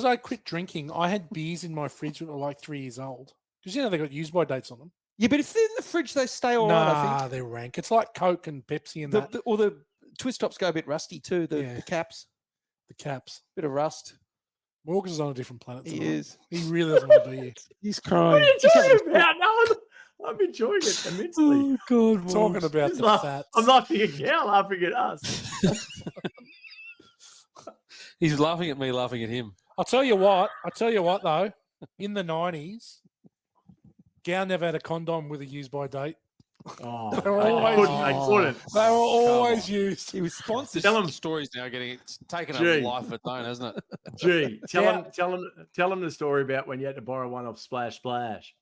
I quit drinking, I had beers in my fridge that were like 3 years old. Because they got use by dates on them. Yeah, but if they're in the fridge, they stay all right, I think. They're rank. It's like Coke and Pepsi and that. Or the twist tops go a bit rusty too. Yeah. The caps, The caps. bit of rust. Morgan's is on a different planet. He tonight. is. He really doesn't want to be here. He's What are crying. you talking about? No, I'm enjoying it immensely. God, Talking about Just the laugh- fats. I'm laughing at Gal, laughing at us. He's laughing at me, laughing at him. I'll tell you what though. In the 90s, Gow never had a condom with a use by date. Oh, They were they always- couldn't. They couldn't. They were always on. used. He was sponsored. Tell him, The story's now it's taken Gee. a life of its own, hasn't it? G. Yeah. Tell him the story about when you had to borrow one off Splash Splash.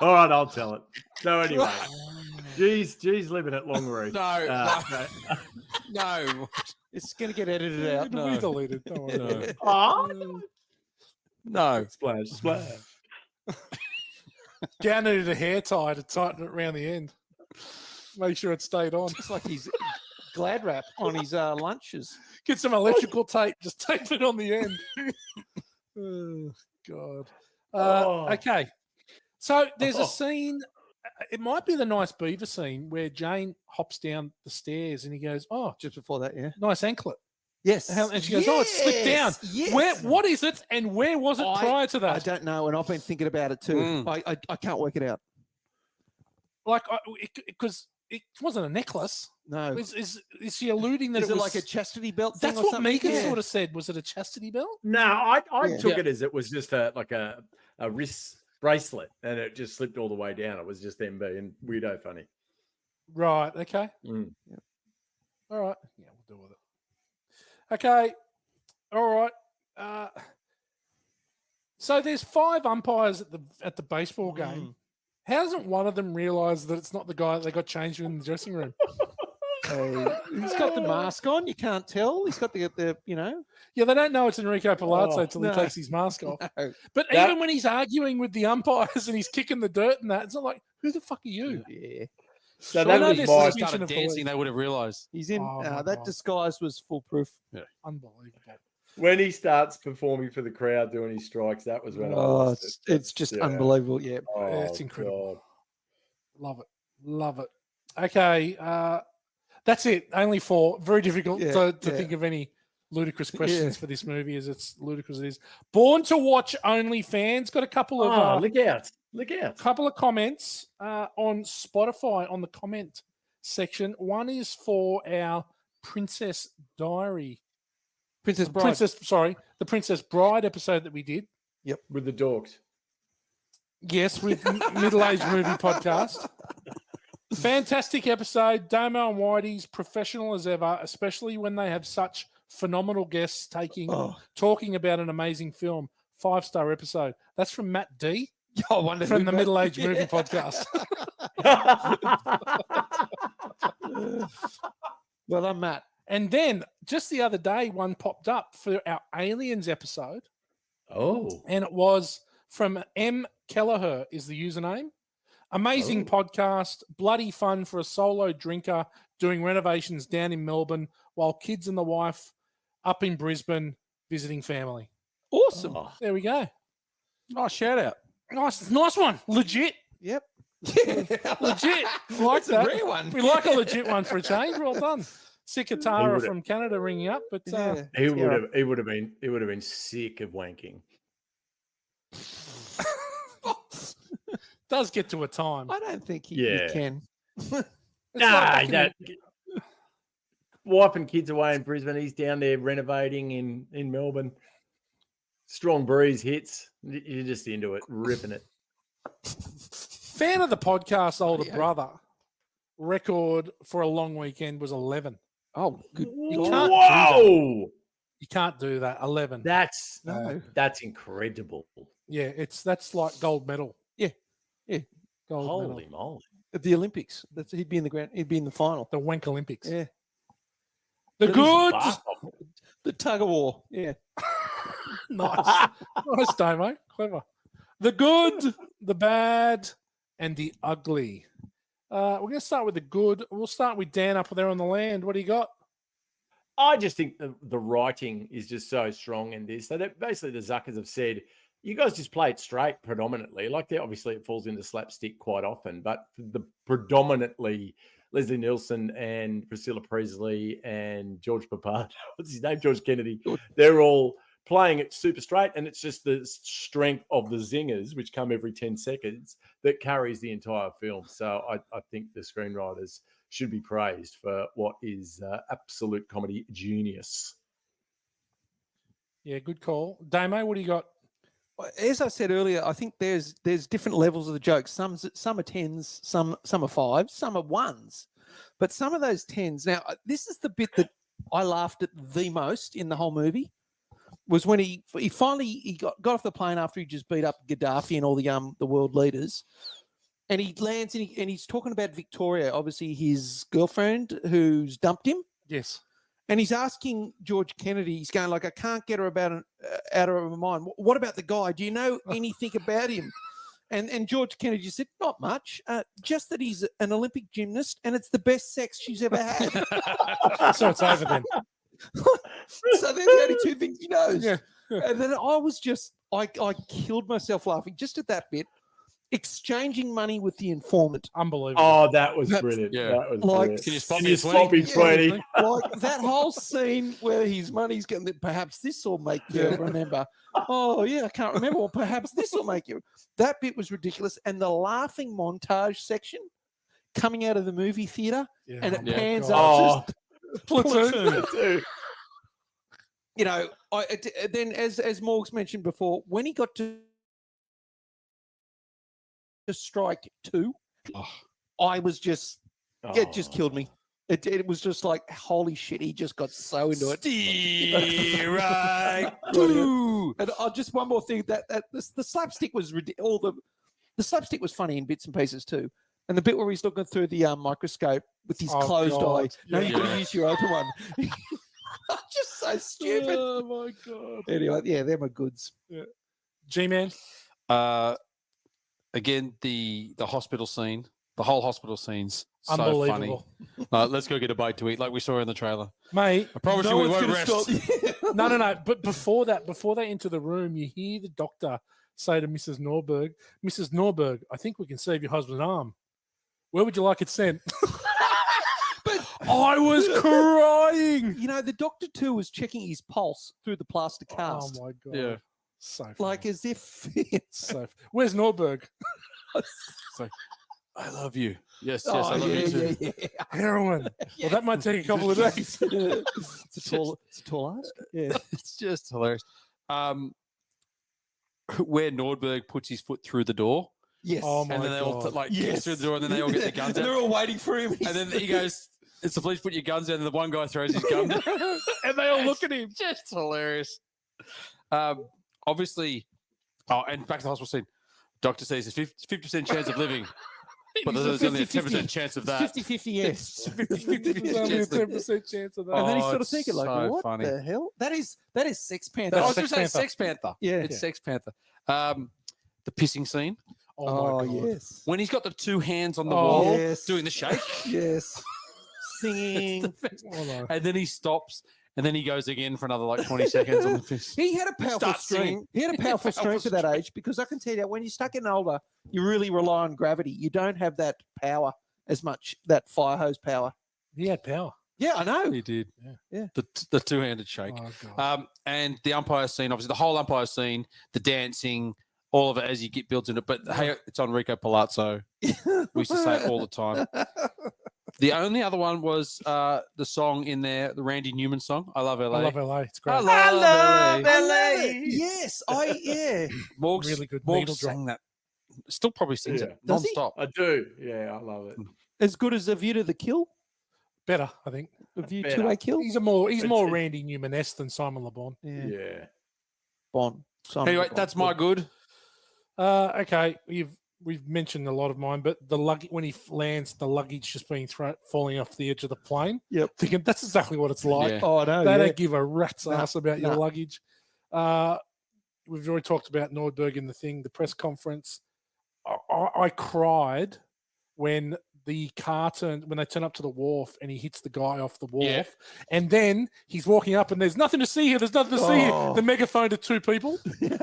All right, I'll tell it. So anyway, G's living at Longreach. No. It's going to get edited out. It'll be deleted. Don't worry. Oh, No. Splash Splash. Gow needed a hair tie to tighten it around the end. Make sure it stayed on. It's like he's glad wrap on his lunches. Get some electrical tape. Just tape it on the end. Oh, God. Oh. Okay. So there's a scene. It might be the Nice Beaver scene where Jane hops down the stairs and he goes, "Oh, Just before that, yeah. nice anklet." Yes. And she goes, "Oh, it slipped down." Yes. Where? What is it? And where was it prior to I that? don't know, and I've been thinking about it too. Mm. I can't work it out. Like, because it wasn't a necklace. No. Is she alluding that Is it it was like a chastity belt thing That's or what something? Megan Yeah. sort of said. Was it a chastity belt? No, I Yeah. took it as it was just a wrist bracelet, and it just slipped all the way down. It was just them being weirdo funny. Right. Okay. Mm. All right. Yeah, we'll deal with it. Okay. All right. So there's 5 umpires at the baseball game. Hasn't one of them realised that it's not the guy that they got changed in the dressing room? He's got the mask on. You can't tell. He's got the Yeah, they don't know it's Enrico Palazzo Oh, until he no. takes his mask off. No. But That- even when he's arguing with the umpires and he's kicking the dirt and that, it's not like, who the fuck are you? Yeah. So I that know was this my is- Started Suspicion of dancing, belief. they would have realised. He's in. Oh, my That God. disguise was foolproof. Unbelievable. when he starts performing for the crowd doing his strikes. That was when I Oh, lost it. it's just Yeah. unbelievable. Yeah. Oh, It's incredible. God. Love it. Love it. Okay. That's it. Only 4. Very difficult Yeah, to yeah. think of any ludicrous questions Yeah. for this movie as it's ludicrous as it is. Born to Watch Only fans. Got a couple of Oh, look out. Look out. couple of comments on Spotify on the comment section. One is for our Princess Diary. Princess Bride. The Princess Bride episode that we did. With the dorks. Yes, with Middle-Aged Movie Podcast. Fantastic episode. Domo and Whitey's professional as ever, especially when they have such phenomenal guests talking about an amazing film. 5-star episode. That's from Matt D I wonder from who the that- Middle-Aged Yeah. Movie Podcast. Well done, Matt. And then just the other day, one popped up for our Aliens episode, Oh. and it was from M. Kelleher is the username. Amazing podcast, bloody fun for a solo drinker doing renovations down in Melbourne while kids and the wife up in Brisbane visiting family. Awesome. Oh, There we go. Nice shout out. Nice one. Legit. Yep. Legit. We like It's a that. rare one. We like a legit one for a change. Well done. Sick of Tara would've- from Canada ringing up, but Yeah. he Tara. would have been sick of wanking. does get to a time. I don't think he Yeah. can. It's Nah, like back in wiping kids away in Brisbane. He's down there renovating in Melbourne. Strong breeze hits. You're just into it, ripping it. Fan of the podcast, older Yeah. brother. Record for a long weekend was 11. Oh, good. You can't Whoa! You can't do that. 11. That's No. that's incredible. Yeah, that's like gold medal. Yeah. Gold Holy medal. moly. At the Olympics. He'd be in the final. The Wank Olympics. Yeah. The That is a good. basketball. The tug of war. Yeah. Nice. Nice, Damo. Clever. The good, the bad, and the ugly. We're going to start with the good. We'll start with Dan up there on the land. What do you got? I just think the writing is just so strong in this. So that basically the Zuckers have said, you guys just play it straight predominantly. Like obviously it falls into slapstick quite often, but the predominantly Leslie Nielsen and Priscilla Presley and George Papard, what's his name? George Kennedy. They're all playing it super straight. And it's just the strength of the zingers, which come every 10 seconds, that carries the entire film. So I think the screenwriters should be praised for what is absolute comedy genius. Yeah. Yeah, good call. Damo, what do you got? As I said earlier, I think there's different levels of the jokes. Some are tens, some are fives, some are ones. But some of those tens. Now, this is the bit that I laughed at the most in the whole movie. Was when he finally got off the plane after he just beat up Gaddafi and all the world leaders, and he lands and he's talking about Victoria, obviously his girlfriend who's dumped him. Yes. And he's asking George Kennedy, he's going like, I can't get her out of her mind. What about the guy? Do you know anything about him? And George Kennedy said, not much, just that he's an Olympic gymnast and it's the best sex she's ever had. So it's over then. So they're the only two things he knows. Yeah. And then I was just, I killed myself laughing just at that bit. Exchanging money with the informant. Unbelievable. Oh, that was That's- brilliant. Yeah. That was Like, brilliant. Can you spot Can me you a 20? spot me Yeah. 20? Like that whole scene where his money's going, perhaps this will make you remember. Oh, yeah, I can't remember. Or perhaps this will make you. That bit was ridiculous. And the laughing montage section coming out of the movie theater Yeah. and it Yeah. pans Oh, up. Platoon. dude. You know, then as Morgs mentioned before, when he got to strike two, I was just, it just killed me. It was just like, holy shit, he just got so into it. Right. And just one more thing, that the slapstick was the slapstick was funny in bits and pieces too. And the bit where he's looking through the microscope with his Oh, closed God. eye. No, you've got Yeah. to use your open one. Just so stupid. Oh my god. Anyway, yeah, they're my goods. G-Man. Again, the hospital scene, the whole hospital scene's so funny. Unbelievable. Let's go get a bite to eat, like we saw in the trailer. Mate, I promise No you we one's won't gonna rest. stop. no. But before they enter the room, you hear the doctor say to Mrs. Norberg, Mrs. Norberg, I think we can save your husband's arm. Where would you like it sent? But I was crying. you know, the doctor too was checking his pulse through the plaster Oh cast, my god. Yeah. So funny. like as if Where's Norberg? I love you. Yes, yes, Oh, I love you too. yeah. Heroin. Well, that might take a couple of days. It's a tall ask. Yeah. It's just hilarious. Where Nordberg puts his foot through the door, Yes. Oh my and then they all God. like Yes. kiss through the door, and then they all get their guns And they're out, all waiting for him. and then he goes, "It's the police. Put your guns down." And the one guy throws his gun down, And they all look at him. Just hilarious. Obviously, and back to the hospital scene. Doctor says there's 50% chance of living, but there's only a 10% chance of that. 50-50, yes. 50 There's only a 10% chance of that. And then he's Oh, sort of it's thinking, like, so what funny. the hell? That is Sex Panther. I was Sex going to say Panther. Sex Panther. Yeah. It's Sex Panther. The pissing scene. Oh, my God. yes. When he's got the two hands on the Oh, wall yes. doing the shake. Yes. Singing. It's the best. Oh, no. And then he stops and then he goes again for another like 20 seconds on the fish. He had a powerful Start stream. singing. He had a powerful stream for that age because I can tell you when you start getting older, you really rely on gravity. You don't have that power as much, that fire hose power. He had power. Yeah, I know. He did. Yeah. The two-handed shake. Oh, God. And the umpire scene, obviously the whole umpire scene, the dancing, all of it as you get built into it. But hey, it's Enrico Palazzo. We used to say it all the time. The only other one was the song in there, the Randy Newman song. I love LA. I love LA. It's great. I love LA. I love it. Yes, yeah. Morgs, Really good Morgs needle drop. sang that. Still probably sings it Does he? non-stop. I do. Yeah, I love it. As good as A View to the Kill? Better, I think. A View Better. to a Kill? He's It's- more it- Randy Newman-esque than Simon Le Bon. Yeah. Yeah. Bond. Simon Anyway, Bond. that's my good. Okay, we've mentioned a lot of mine, but the luggage when he lands, the luggage just being falling off the edge of the plane. Yep. Thinking that's exactly what it's like. Yeah. Oh, no. They yeah. don't give a rat's Nah, ass about your nah. luggage. We've already talked about Nordberg in the press conference. I cried when the car when they turn up to the wharf and he hits the guy off the wharf, Yeah. and then he's walking up and there's nothing to see here. There's nothing to see here. Oh. The megaphone to two people. It's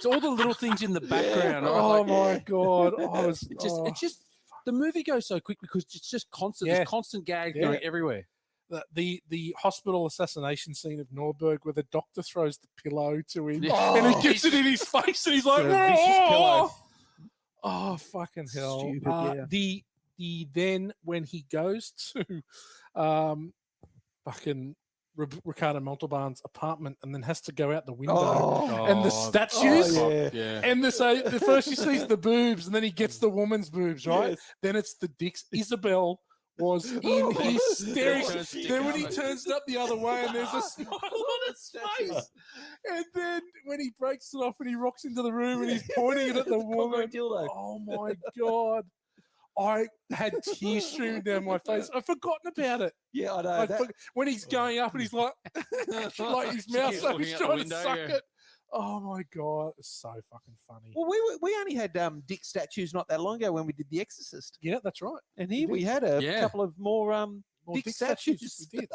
all the little things in the background. right? Oh Like, my god! I was it's just the movie goes so quick because it's just constant. Yeah. There's constant gags Yeah. going everywhere. the hospital assassination scene of Nordberg where the doctor throws the pillow to him Yeah. and he Oh. gets it in his face and he's like, a vicious pillow. oh fucking hell! Stupid, yeah. The then when he goes to fucking Ricardo Montalban's apartment and then has to go out the window Oh. and the statues. Oh, yeah. Yeah. And the first he sees the boobs and then he gets the woman's boobs, right? Yes. Then it's the dicks. Isabel was in Oh, hysterics. yeah. Then when he turns it up the other way and there's a smile on his face. And then when he breaks it off and he rocks into the room and he's pointing it at the woman. Oh my God. I had tears streaming down my face. I've forgotten about it. Yeah, I know. When he's going up and he's like, like his mouth Keeps so looking he's out the trying to window, suck yeah. it. Oh my God. It's so fucking funny. Well, we only had dick statues not that long ago when we did The Exorcist. Yeah, that's right. And here we had Yeah. couple of more More dick statues. We did.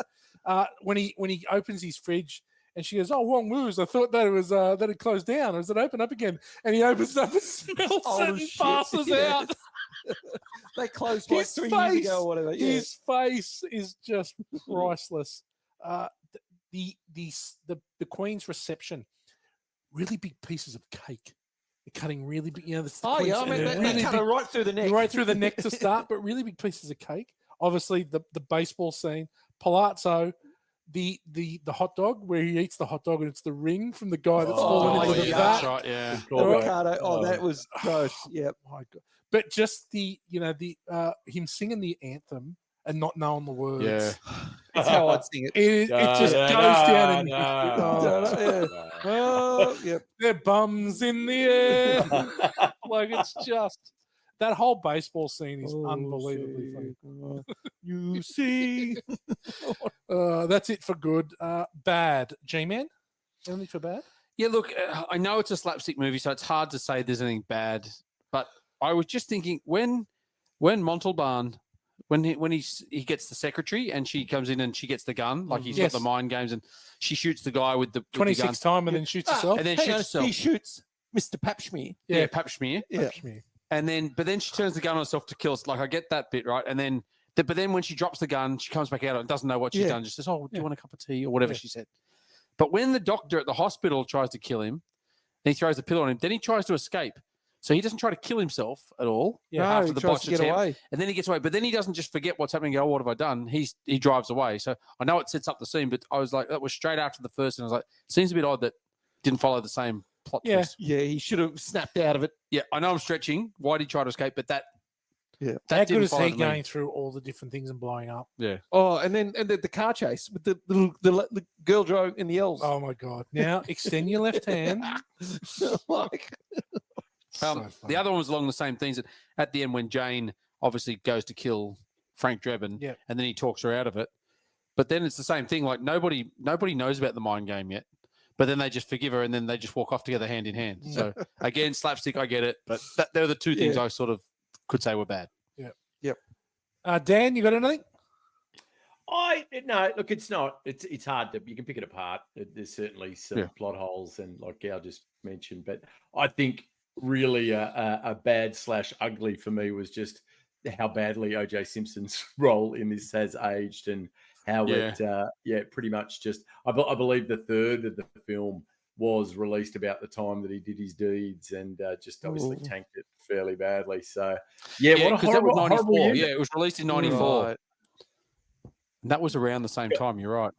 When he opens his fridge and she goes, "Oh, wrong moves. I thought that it was that it closed down. Or does it open up again?" And he opens up and smells Oh, it and shit. passes Yes. out. They closed like His 3 years face- ago or whatever. Yeah. His face is just priceless. The Queen's reception, really big pieces of cake. They're cutting really big. You know, the Oh, yeah. I mean, they really cut her right through the neck. right through the neck to start, but really big pieces of cake. Obviously, the baseball scene, Palazzo, the hot dog where he eats the hot dog and it's the ring from the guy that's fallen into the yeah, vat. that's right. Yeah. Ricardo. Oh, that was gross. Yep. My God. But just him singing the anthem and not knowing the words. Yeah. That's how I'd sing it. It just goes down and Oh, yep. their bums in the air. Like it's just that whole baseball scene is unbelievably funny. You see. That's it for good. Bad. G-Man? Anything for bad? Yeah, look, I know it's a slapstick movie, so it's hard to say there's anything bad. But I was just thinking when Montalban, when he gets the secretary and she comes in and she gets the gun, like he's Yes. got the mind games, and she shoots the guy with the 26 time and then shoots herself. and then Hang shoots on, herself. he shoots Mr. Papschmier. Yeah, Pap Schmear. Yeah. And then, but then she turns the gun on herself to kill us. Like I get that bit right, and then, but then when she drops the gun, she comes back out and doesn't know what she's Yeah. done. Just says, "Oh, do Yeah. you want a cup of tea or whatever Yeah. she said." But when the doctor at the hospital tries to kill him, then he throws a pillow on him. Then he tries to escape. So he doesn't try to kill himself at all. Yeah, after he the tries botched to get attempt. away. And then he gets away. But then he doesn't just forget what's happening and go, "Oh, what have I done?" He drives away. So I know it sets up the scene, but I was like, that was straight after the first, and I was like, seems a bit odd that didn't follow the same plot Yeah. twist. Yeah, he should have snapped out of it. Yeah, I know I'm stretching. Why did he try to escape? But that Yeah. that How good didn't is follow he to me. going through all the different things and blowing up? Yeah. Oh, and then the car chase with the girl drove in the L's. Oh my God. Now extend your left hand. Like, So The funny. other one was along the same things. At the end, when Jane obviously goes to kill Frank Drebin, Yeah. and then he talks her out of it. But then it's the same thing. Like nobody knows about the mind game yet. but then they just forgive her and then they just walk off together hand in hand. So again, slapstick, I get it, but they're the two things I sort of could say were bad. Yep. Dan, you got anything? No, look, it's not. It's hard to. You can pick it apart. There's certainly some plot holes, and like Gal just mentioned, but I think really a bad / ugly for me was just how badly O.J. Simpson's role in this has aged, and how it pretty much just. I believe the third of the film was released about the time that he did his deeds, and just obviously tanked it fairly badly. So what a horrible, that was 94. horrible year. Yeah, it was released in 94. Right. And that was around the same time. You're right.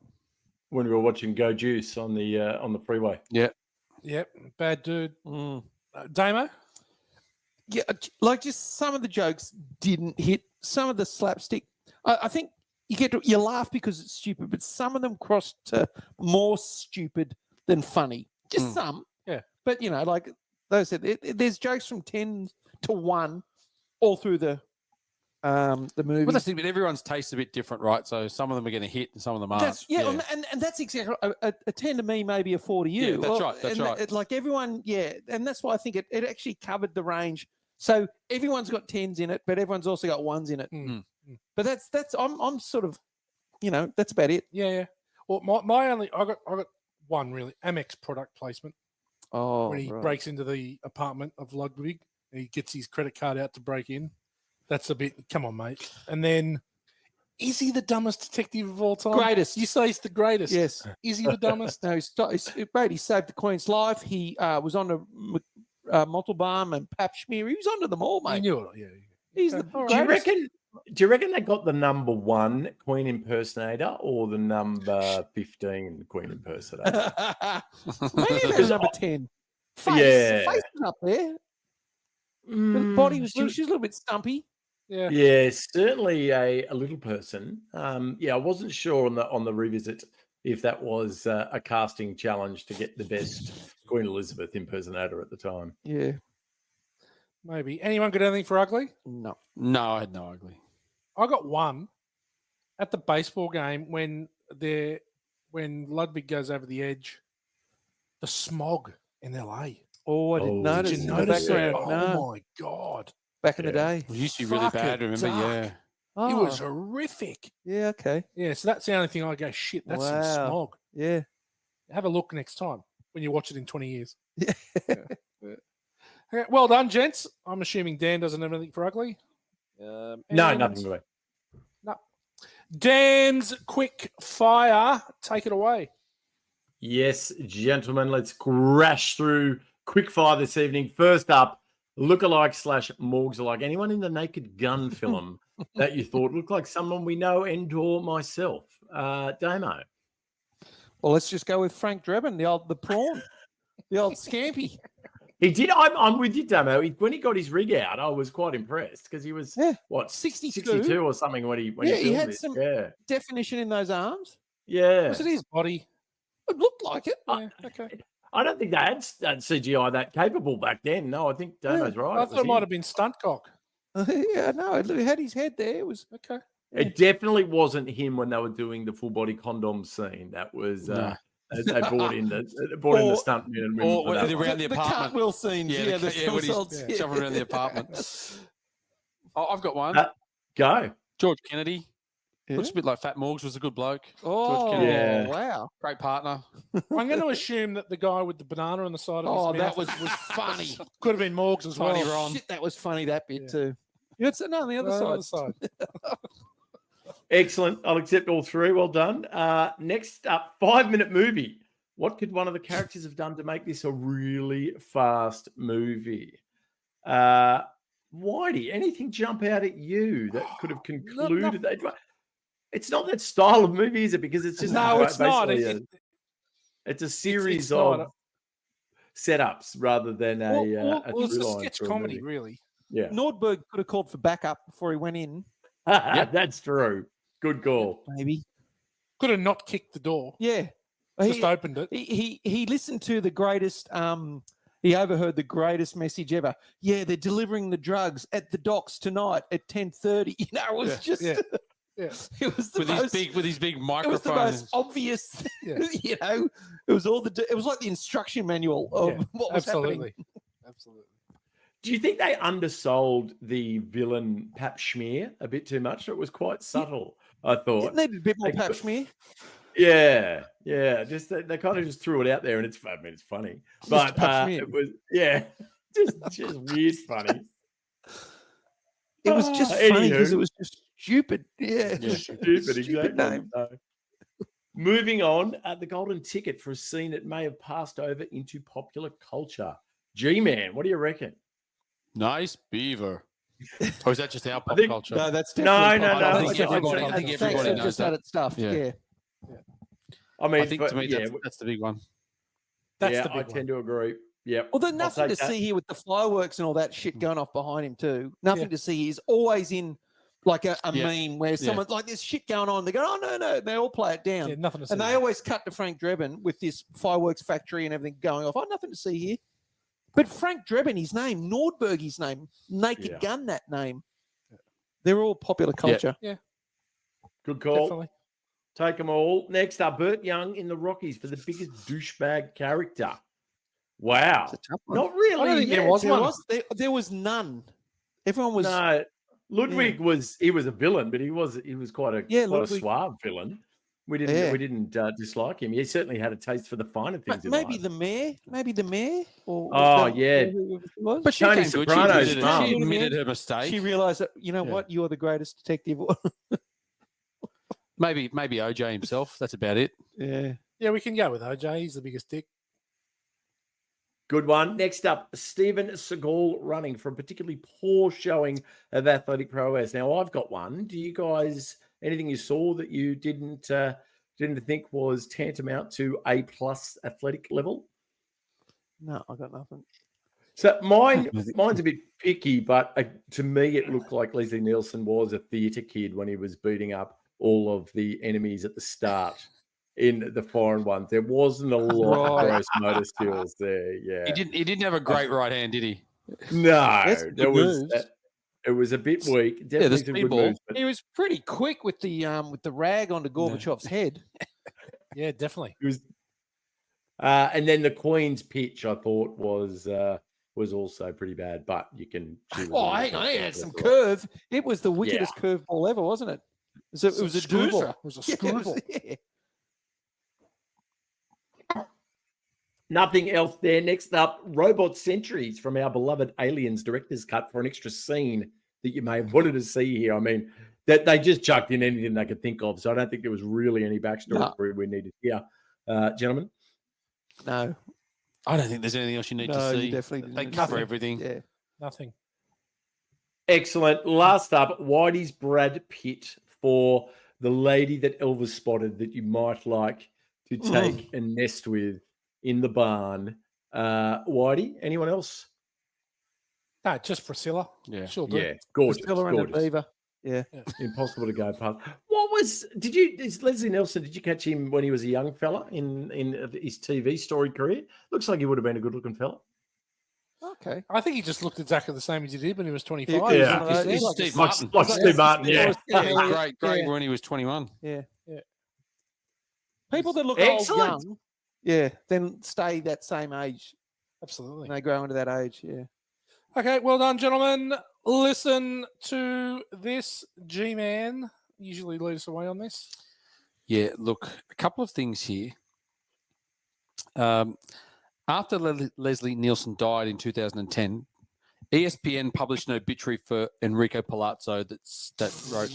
When we were watching Go Juice on the freeway. Yep. Bad dude. Damo? Yeah, like just some of the jokes didn't hit. Some of the slapstick, I think you laugh because it's stupid, but some of them crossed to more stupid than funny. Just some. Yeah. But like those said, there's jokes from 10 to 1 all through the movie. Well, that's the thing, but everyone's taste is a bit different, right? So some of them are going to hit and some of them aren't. And that's exactly a 10 to me, maybe a 4 to you. Yeah, that's right. That's right. Like everyone, and that's why I think it actually covered the range. So everyone's got 10s in it, but everyone's also got 1s in it. But that's I'm sort of, that's about it. Yeah. Well, I got one really. Amex product placement. Oh, when he breaks into the apartment of Ludwig, and he gets his credit card out to break in. That's a bit. Come on, mate. And then, is he the dumbest detective of all time? Greatest. You say he's the greatest. Yes. Is he the dumbest? No, he saved the Queen's life. He was on the Montalban and Pap Schmear. He was onto them all, mate. He knew it. Yeah. He's the greatest. Do you reckon they got the number 1 Queen impersonator or the number 15 Queen impersonator? Maybe there's number 10. Face is up there. The body was she was a little bit stumpy. Yeah, certainly a little person. I wasn't sure on the revisit if that was a casting challenge to get the best Queen Elizabeth impersonator at the time. Yeah, maybe. Anyone got anything for ugly? No, I had no ugly. I got one at the baseball game when Ludwig goes over the edge. The smog in LA. Oh, I didn't notice. Did you notice the it? background? Oh my God. Back in the day. It used to be really bad, remember? Dark. Yeah. Oh. It was horrific. Yeah, okay. Yeah, so that's the only thing I go, shit, that's some smog. Yeah. Have a look next time when you watch it in 20 years. Yeah. Okay, well done, gents. I'm assuming Dan doesn't have anything for ugly. No, nothing really. No. Dan's quick fire. Take it away. Yes, gentlemen, let's crash through quick fire this evening. First up, lookalike / morgues alike. Anyone in the Naked Gun film that you thought looked like someone we know and/or myself? Damo. Well, let's just go with Frank Drebin, the prawn, the old scampy. He did. I'm with you, Damo. When he got his rig out, I was quite impressed because he was 62 or something when he he had this. some definition in those arms. Yeah, was it his body? It looked like it. Yeah, okay. I don't think they had CGI that capable back then. No, I think Damo's right. I thought it might have been stunt cock. Yeah, no, it had his head there. It was okay. It definitely wasn't him when they were doing the full body condom scene. That was they brought in the stuntmen and women around the apartment. Cartwheel scenes. Yeah, when he's shoving around the apartment. Oh, I've got one. Go. George Kennedy. Yeah. Looks a bit like Fat Morgs, was a good bloke. Oh, George Kennedy. Wow. Great partner. I'm going to assume that the guy with the banana on the side of his mouth that was funny. Could have been Morgs as well. Tiny Ron. Shit, that was funny, that bit too. You had on the other side. Excellent. I'll accept all three. Well done. Next up, 5-minute movie. What could one of the characters have done to make this a really fast movie? Whitey, anything jump out at you that could have concluded that? It's not that style of movie, is it? Because it's just it's not. It's a series of setups rather than it's a sketch comedy, really. Yeah. Nordberg could have called for backup before he went in. That's true. Good call. Maybe. Could have not kicked the door. Yeah. Just opened it. He listened to the greatest he overheard the greatest message ever. Yeah, they're delivering the drugs at the docks tonight at 10:30. You know, it was just Yeah. It was the with most, his big it was microphone. the most obvious. Yeah. You know, it was it was like the instruction manual of Yeah, what was happening. Absolutely. Absolutely. Do you think they undersold the villain Pap Schmear a bit too much? It was quite subtle, I thought. It needed a bit more They pap could- smear. Yeah, yeah. Just they kind of just threw it out there, and it's funny, but Pap Schmear. it was just weird funny. It was just funny because Anywho. it was just stupid. Yeah, Yeah. Stupid, exactly. name. No. Moving on, the golden ticket for a scene that may have passed over into popular culture. G-Man, what do you reckon? Nice beaver. Or is that just our pop think- culture? No, that's No, definitely. no, pop no, culture. I think everybody- I think Thanks everybody for knows just that. added stuff. Yeah. Yeah. I mean, I think to me that's the big one. That's yeah, the big I one. tend to agree. Yeah. Well, there's I'll nothing to take that. see here with the fireworks and all that shit going off behind him too. Nothing Yeah. to see. He's always in like a Yeah. meme where someone like there's shit going on. They go, oh no, they all play it down. Yeah, nothing to see. And they there. always cut to Frank Drebin with this fireworks factory and everything going off. Oh, nothing to see here. But Frank Drebin, his name, Nordberg, his name, Naked Yeah. Gun, that name. They're all popular culture. Good call. Definitely. Take them all. Next up, Burt Young in the Rockies for the biggest douchebag character. Wow. It's a tough one. Not really. I don't think yeah, there was There one. was, there was none. Everyone was. No, Ludwig was a villain, but he was quite a Yeah, quite a Ludwig. suave villain. We didn't dislike him. He certainly had a taste for the finer things in Maybe life. the mayor, or Oh, the- yeah. whoever it was. But she Tony came good. Soprano's She mum. admitted her mistake. She realized that you know Yeah. what, you're the greatest detective. Maybe OJ himself. That's about it. Yeah, Yeah, we can go with OJ. He's the biggest dick. Good one. Next up, Steven Seagal running for a particularly poor showing of athletic prowess. Now, I've got one. Do you guys anything you saw that you didn't think was tantamount to A+ athletic level? no, I got nothing. So mine's a bit picky, but to me, it looked like Leslie Nielsen was a theatre kid when he was beating up all of the enemies at the start in the foreign ones. There wasn't a lot of gross motor skills there. Yeah, He didn't have a great right hand, did he? no, That's good there was. moves. It was a bit weak. the Definitely some good speedball. moves, but He was pretty quick with the rag onto Gorbachev's head. Yeah, definitely. it was. And then the Queen's pitch, I thought was also pretty bad. But you can. Oh, hang on, he had some curve. It was the wickedest curve ball ever, wasn't it? It was a screwball. doozer. It was a Yeah, it was- screwball. yeah. Nothing else there. Next up, Robot Sentries from our beloved Aliens director's cut for an extra scene that you may have wanted to see here. I mean, that they just chucked in anything they could think of. So I don't think there was really any backstory we needed here. Gentlemen? No, I don't think there's anything else you need no, to you see. definitely They didn't. cover everything. Yeah. Nothing. Excellent. Last up, Whitey's Brad Pitt for the lady that Elvis spotted that you might like to take and nest with in the barn. Whitey, anyone else? No, just Priscilla. Yeah. She'll do. Yeah, gorgeous. Priscilla and a gorgeous. beaver. Yeah. Impossible to go past. Is Leslie Nielsen, did you catch him when he was a young fella in his TV story career? Looks like he would have been a good looking fella. Okay. I think he just looked exactly the same as he did when he was 25. Yeah. He was Yeah. one of those- He's like Steve a- Martin. Like Steve Martin, yeah. Yeah. Great Yeah. when he was 21. Yeah. Yeah. People that look Excellent. old young, yeah, then stay that same age Absolutely. when they grow into that age. Yeah. Okay, well done, gentlemen. Listen to this. G-Man usually lead us away on this. Yeah, look, a couple of things here. After Leslie Nielsen died in 2010, ESPN published an obituary for Enrico Palazzo that wrote,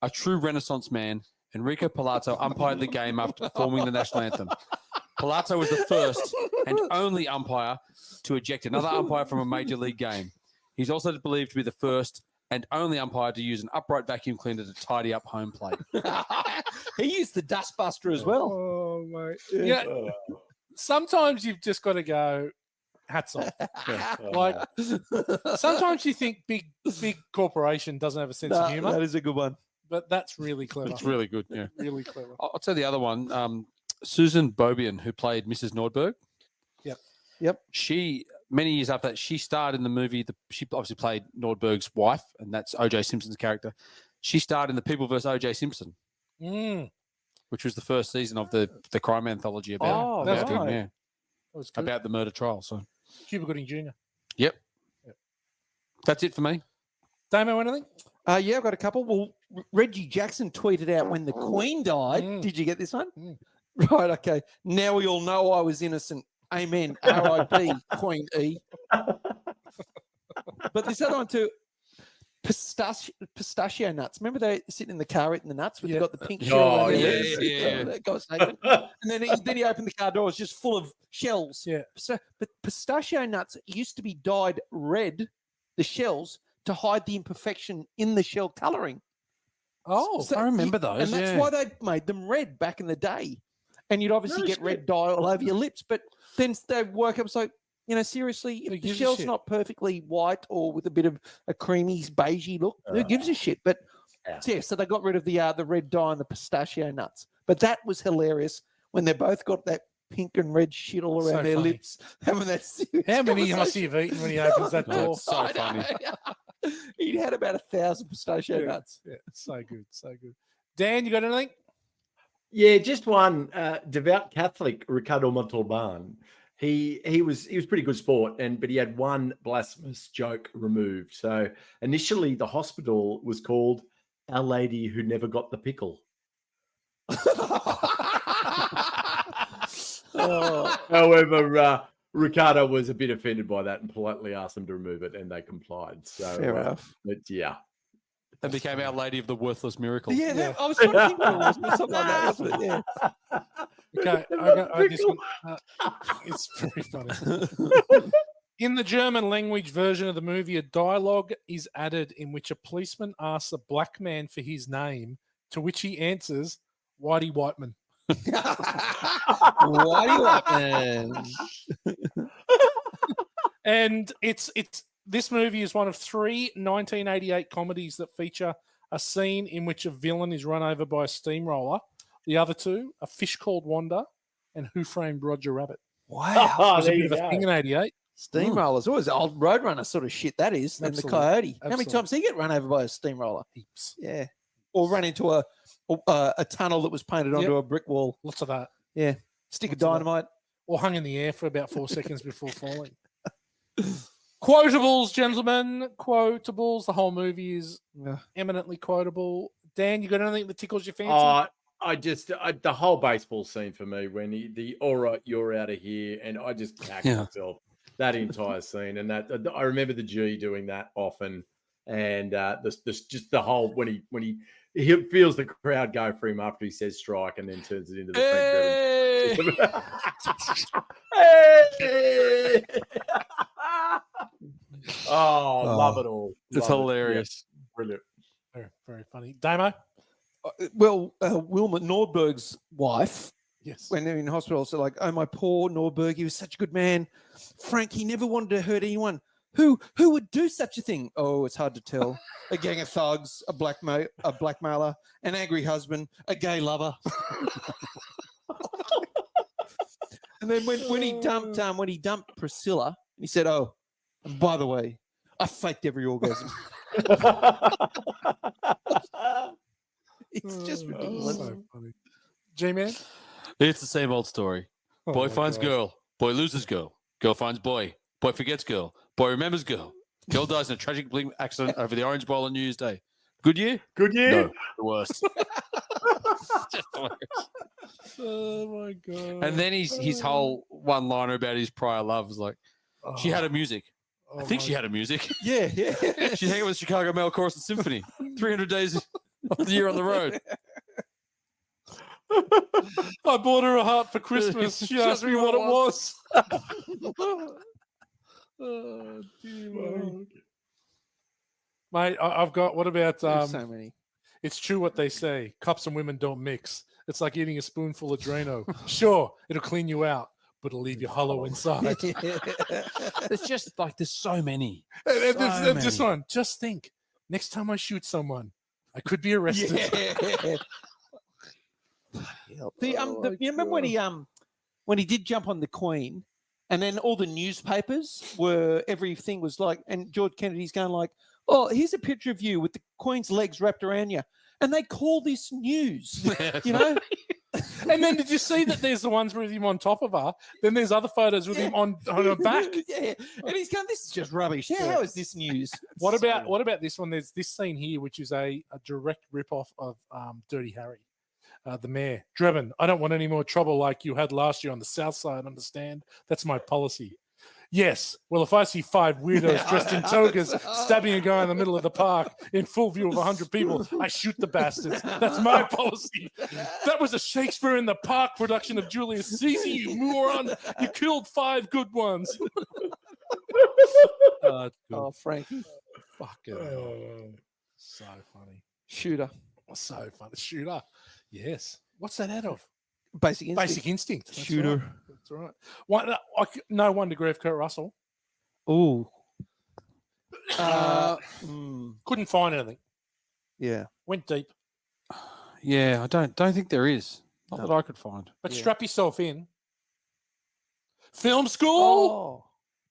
"A true Renaissance man, Enrico Palazzo umpired the game after performing the national anthem. Palazzo was the first and only umpire to eject another umpire from a major league game. He's also believed to be the first and only umpire to use an upright vacuum cleaner to tidy up home plate." He used the dustbuster as well. Oh, mate. Yeah. Sometimes you've just got to go, hats off. Like, sometimes you think big corporation doesn't have a sense of humor, That is a good one. but that's really clever. It's really good, yeah. really clever. I'll tell you the other one. Susan Bobian, who played Mrs. Nordberg. Yep. She, many years after that, she starred in the movie. She obviously played Nordberg's wife, and that's O.J. Simpson's character. She starred in The People vs. O.J. Simpson, Mm, which was the first season of the crime anthology about, Oh, that's about good. him, yeah, that was good. about the murder trial. So, Cuba Gooding Jr. yep. Yep. That's it for me. Damo, anything? Yeah, I've got a couple. Well, Reggie Jackson tweeted out when the Queen died. Mm. Did you get this one? Mm. Right. Okay. Now we all know I was innocent. Amen. R.I.P. Queen E. But this other one too. Pistachio nuts. Remember they sitting in the car eating the nuts, but Yeah. they've got the pink Oh, shell around their yeah, lips? yeah. That guy was naked. And then he opened the car door. It's just full of shells. Yeah. So, but pistachio nuts used to be dyed red, the shells, to hide the imperfection in the shell colouring. Oh, I remember those, and that's yeah. why they made them red back in the day. And you'd obviously No get shit. red dye all over your lips. But then they woke up, so seriously, Who if the gives a shell's shit? not perfectly white or with a bit of a creamy beigey look, who gives a shit? But Yeah. so they got rid of the red dye and the pistachio nuts. But that was hilarious when they both got that pink and red shit all around So their funny. lips, having that serious how many must conversation. he have eaten when he opens that No, door? it's so I know. funny. He'd had about 1,000 pistachio Yeah. nuts. Yeah, so good, so good. Dan, you got anything? Yeah, just one. Devout Catholic Ricardo Montalban. He was pretty good sport, but he had one blasphemous joke removed. So initially, the hospital was called Our Lady Who Never Got the Pickle. Oh, However, Ricardo was a bit offended by that and politely asked them to remove it, and they complied. So, fair enough. but yeah, That became Our Lady of the Worthless Miracle. Yeah, I was trying to think what it was, but something like that, wasn't it? Yeah. Okay, I this one. It's very funny. In the German language version of the movie, a dialogue is added in which a policeman asks a black man for his name, to which he answers, Whitey Whiteman. Why do you like that? And it's this movie is one of 3 1988 comedies that feature a scene in which a villain is run over by a steamroller. The other 2, A Fish Called Wanda and Who Framed Roger Rabbit. Wow. It was a there bit you of a go. thing in 88. Steamrollers. Always old Roadrunner sort of shit that is. And the Absolutely. Coyote. How many Absolutely. times did he get run over by a steamroller? Heaps. Yeah. Or run into a tunnel that was painted onto a brick wall. Lots of that. Yeah. Stick of Lots of that. dynamite. Or hung in the air for about 4 seconds before falling. Quotables, gentlemen. Quotables. The whole movie is Yeah. eminently quotable. Dan, you got anything that tickles your fancy? the whole baseball scene for me when the all right, you're out of here, and I just cacked myself that entire scene, and that I remember the G doing that often, and this just the whole when he feels the crowd go for him after he says strike, and then turns it into the Frank Drebin. Hey! Oh, love it all. It's Love it. hilarious. Yeah, brilliant. Very, very funny. Damo? Well, Wilma Nordberg's wife, Yes. when they're in hospital, so like, oh, my poor Nordberg, he was such a good man. Frank, he never wanted to hurt anyone. Who would do such a thing? Oh, it's hard to tell. A gang of thugs, a blackmailer, an angry husband, a gay lover. And then when he dumped Priscilla, he said, "Oh, and by the way, I faked every orgasm." It's just ridiculous. So funny. G-Man? It's the same old story. Oh Boy my finds God. girl. Boy loses girl. Girl finds boy. Boy forgets girl. Boy remembers girl. Girl dies in a tragic bling accident over the Orange Bowl on New Year's Day. Good year? Good year. No, the worst. Just hilarious. Oh my God. And then his whole one-liner about his prior love was like, she had a music. I think she had a music. Yeah. She's hanging with Chicago Male Chorus and Symphony. 300 days of the year on the road. I bought her a heart for Christmas. She asked me what it was. Oh, dear Lord. Mate, I've got, what about, There's so many. it's true what they say. Cops and women don't mix. It's like eating a spoonful of Drano. Sure, it'll clean you out, but it'll leave you hollow inside. It's just like there's so many. And this one, just think, next time I shoot someone, I could be arrested. You remember when he did jump on the Queen, and then all the newspapers everything was like, and George Kennedy's going like, oh, here's a picture of you with the Queen's legs wrapped around you. And they call this news, you know? And then did you see that there's the ones with him on top of her? Then there's other photos with him on her back. Yeah. And he's going, this is just rubbish. How is this news? What about this one? There's this scene here, which is a direct rip-off of Dirty Harry, the mayor. Drebin, I don't want any more trouble like you had last year on the south side, understand? That's my policy. Yes. Well, if I see 5 weirdos dressed in togas stabbing a guy in the middle of the park in full view of 100 people, I shoot the bastards. That's my policy. That was a Shakespeare in the Park production of Julius Caesar, you moron. You killed 5 good ones. Oh, Frankie. Fucking hell. So funny. Shooter. So funny. Shooter. Yes. What's that out of? Basic Instinct. Basic Instinct. That's Shooter. Right. That's right. No 1 degree of Kurt Russell. Ooh. Couldn't find anything. Yeah. Went deep. Yeah, I don't think there is. Not that I could find. But strap yourself in. Film school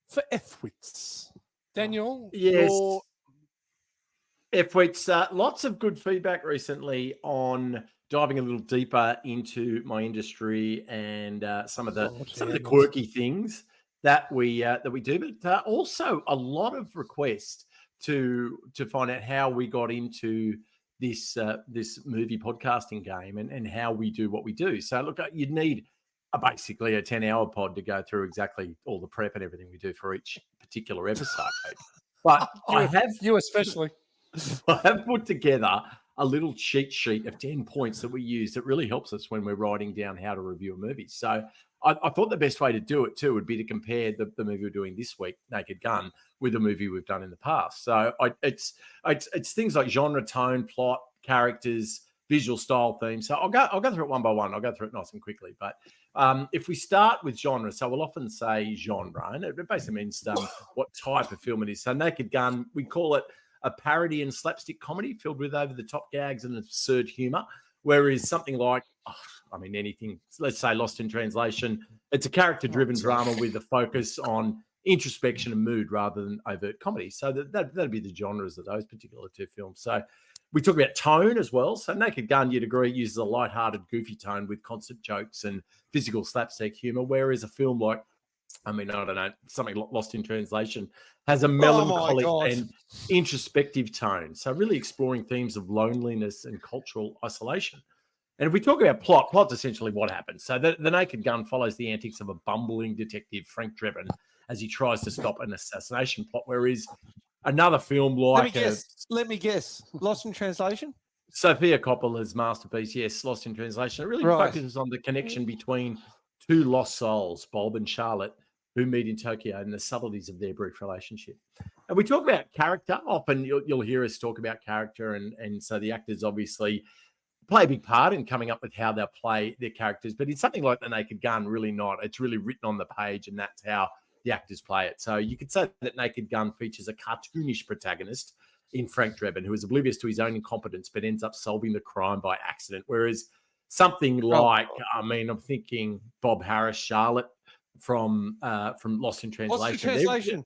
for F-wits. Daniel? Yes. your- F-wits, lots of good feedback recently on diving a little deeper into my industry and some of the quirky things that we do, but also a lot of requests to find out how we got into this movie podcasting game and how we do what we do. So look, you'd need basically a 10-hour pod to go through exactly all the prep and everything we do for each particular episode. But you especially. I have put together a little cheat sheet of 10 points that we use that really helps us when we're writing down how to review a movie. So I thought the best way to do it too would be to compare the movie we're doing this week, Naked Gun, with a movie we've done in the past. So it's things like genre, tone, plot, characters, visual style, themes. So I'll go through it one by one. I'll go through it nice and quickly. But if we start with genre, so we'll often say genre, and it basically means what type of film it is. So Naked Gun, we call it a parody and slapstick comedy filled with over-the-top gags and absurd humour, whereas something like, anything, let's say Lost in Translation, it's a character-driven drama with a focus on introspection and mood rather than overt comedy. So that'd be the genres of those particular 2 films. So we talk about tone as well. So Naked Gun, you'd agree, uses a light-hearted, goofy tone with constant jokes and physical slapstick humour, whereas a film like, something like Lost in Translation has a melancholic and introspective tone. So really exploring themes of loneliness and cultural isolation. And if we talk about plot's essentially what happens. So the Naked Gun follows the antics of a bumbling detective, Frank Drebin, as he tries to stop an assassination plot, whereas another film like... Let me guess. Lost in Translation? Sofia Coppola's masterpiece, yes, Lost in Translation. It really focuses on the connection between 2 lost souls, Bob and Charlotte, who meet in Tokyo and the subtleties of their brief relationship. And we talk about character. Often you'll hear us talk about character, and so the actors obviously play a big part in coming up with how they'll play their characters. But in something like The Naked Gun, really not. It's really written on the page, and that's how the actors play it. So you could say that Naked Gun features a cartoonish protagonist in Frank Drebin, who is oblivious to his own incompetence but ends up solving the crime by accident. Whereas something like, I'm thinking Bob Harris, Charlotte, from Lost in Translation.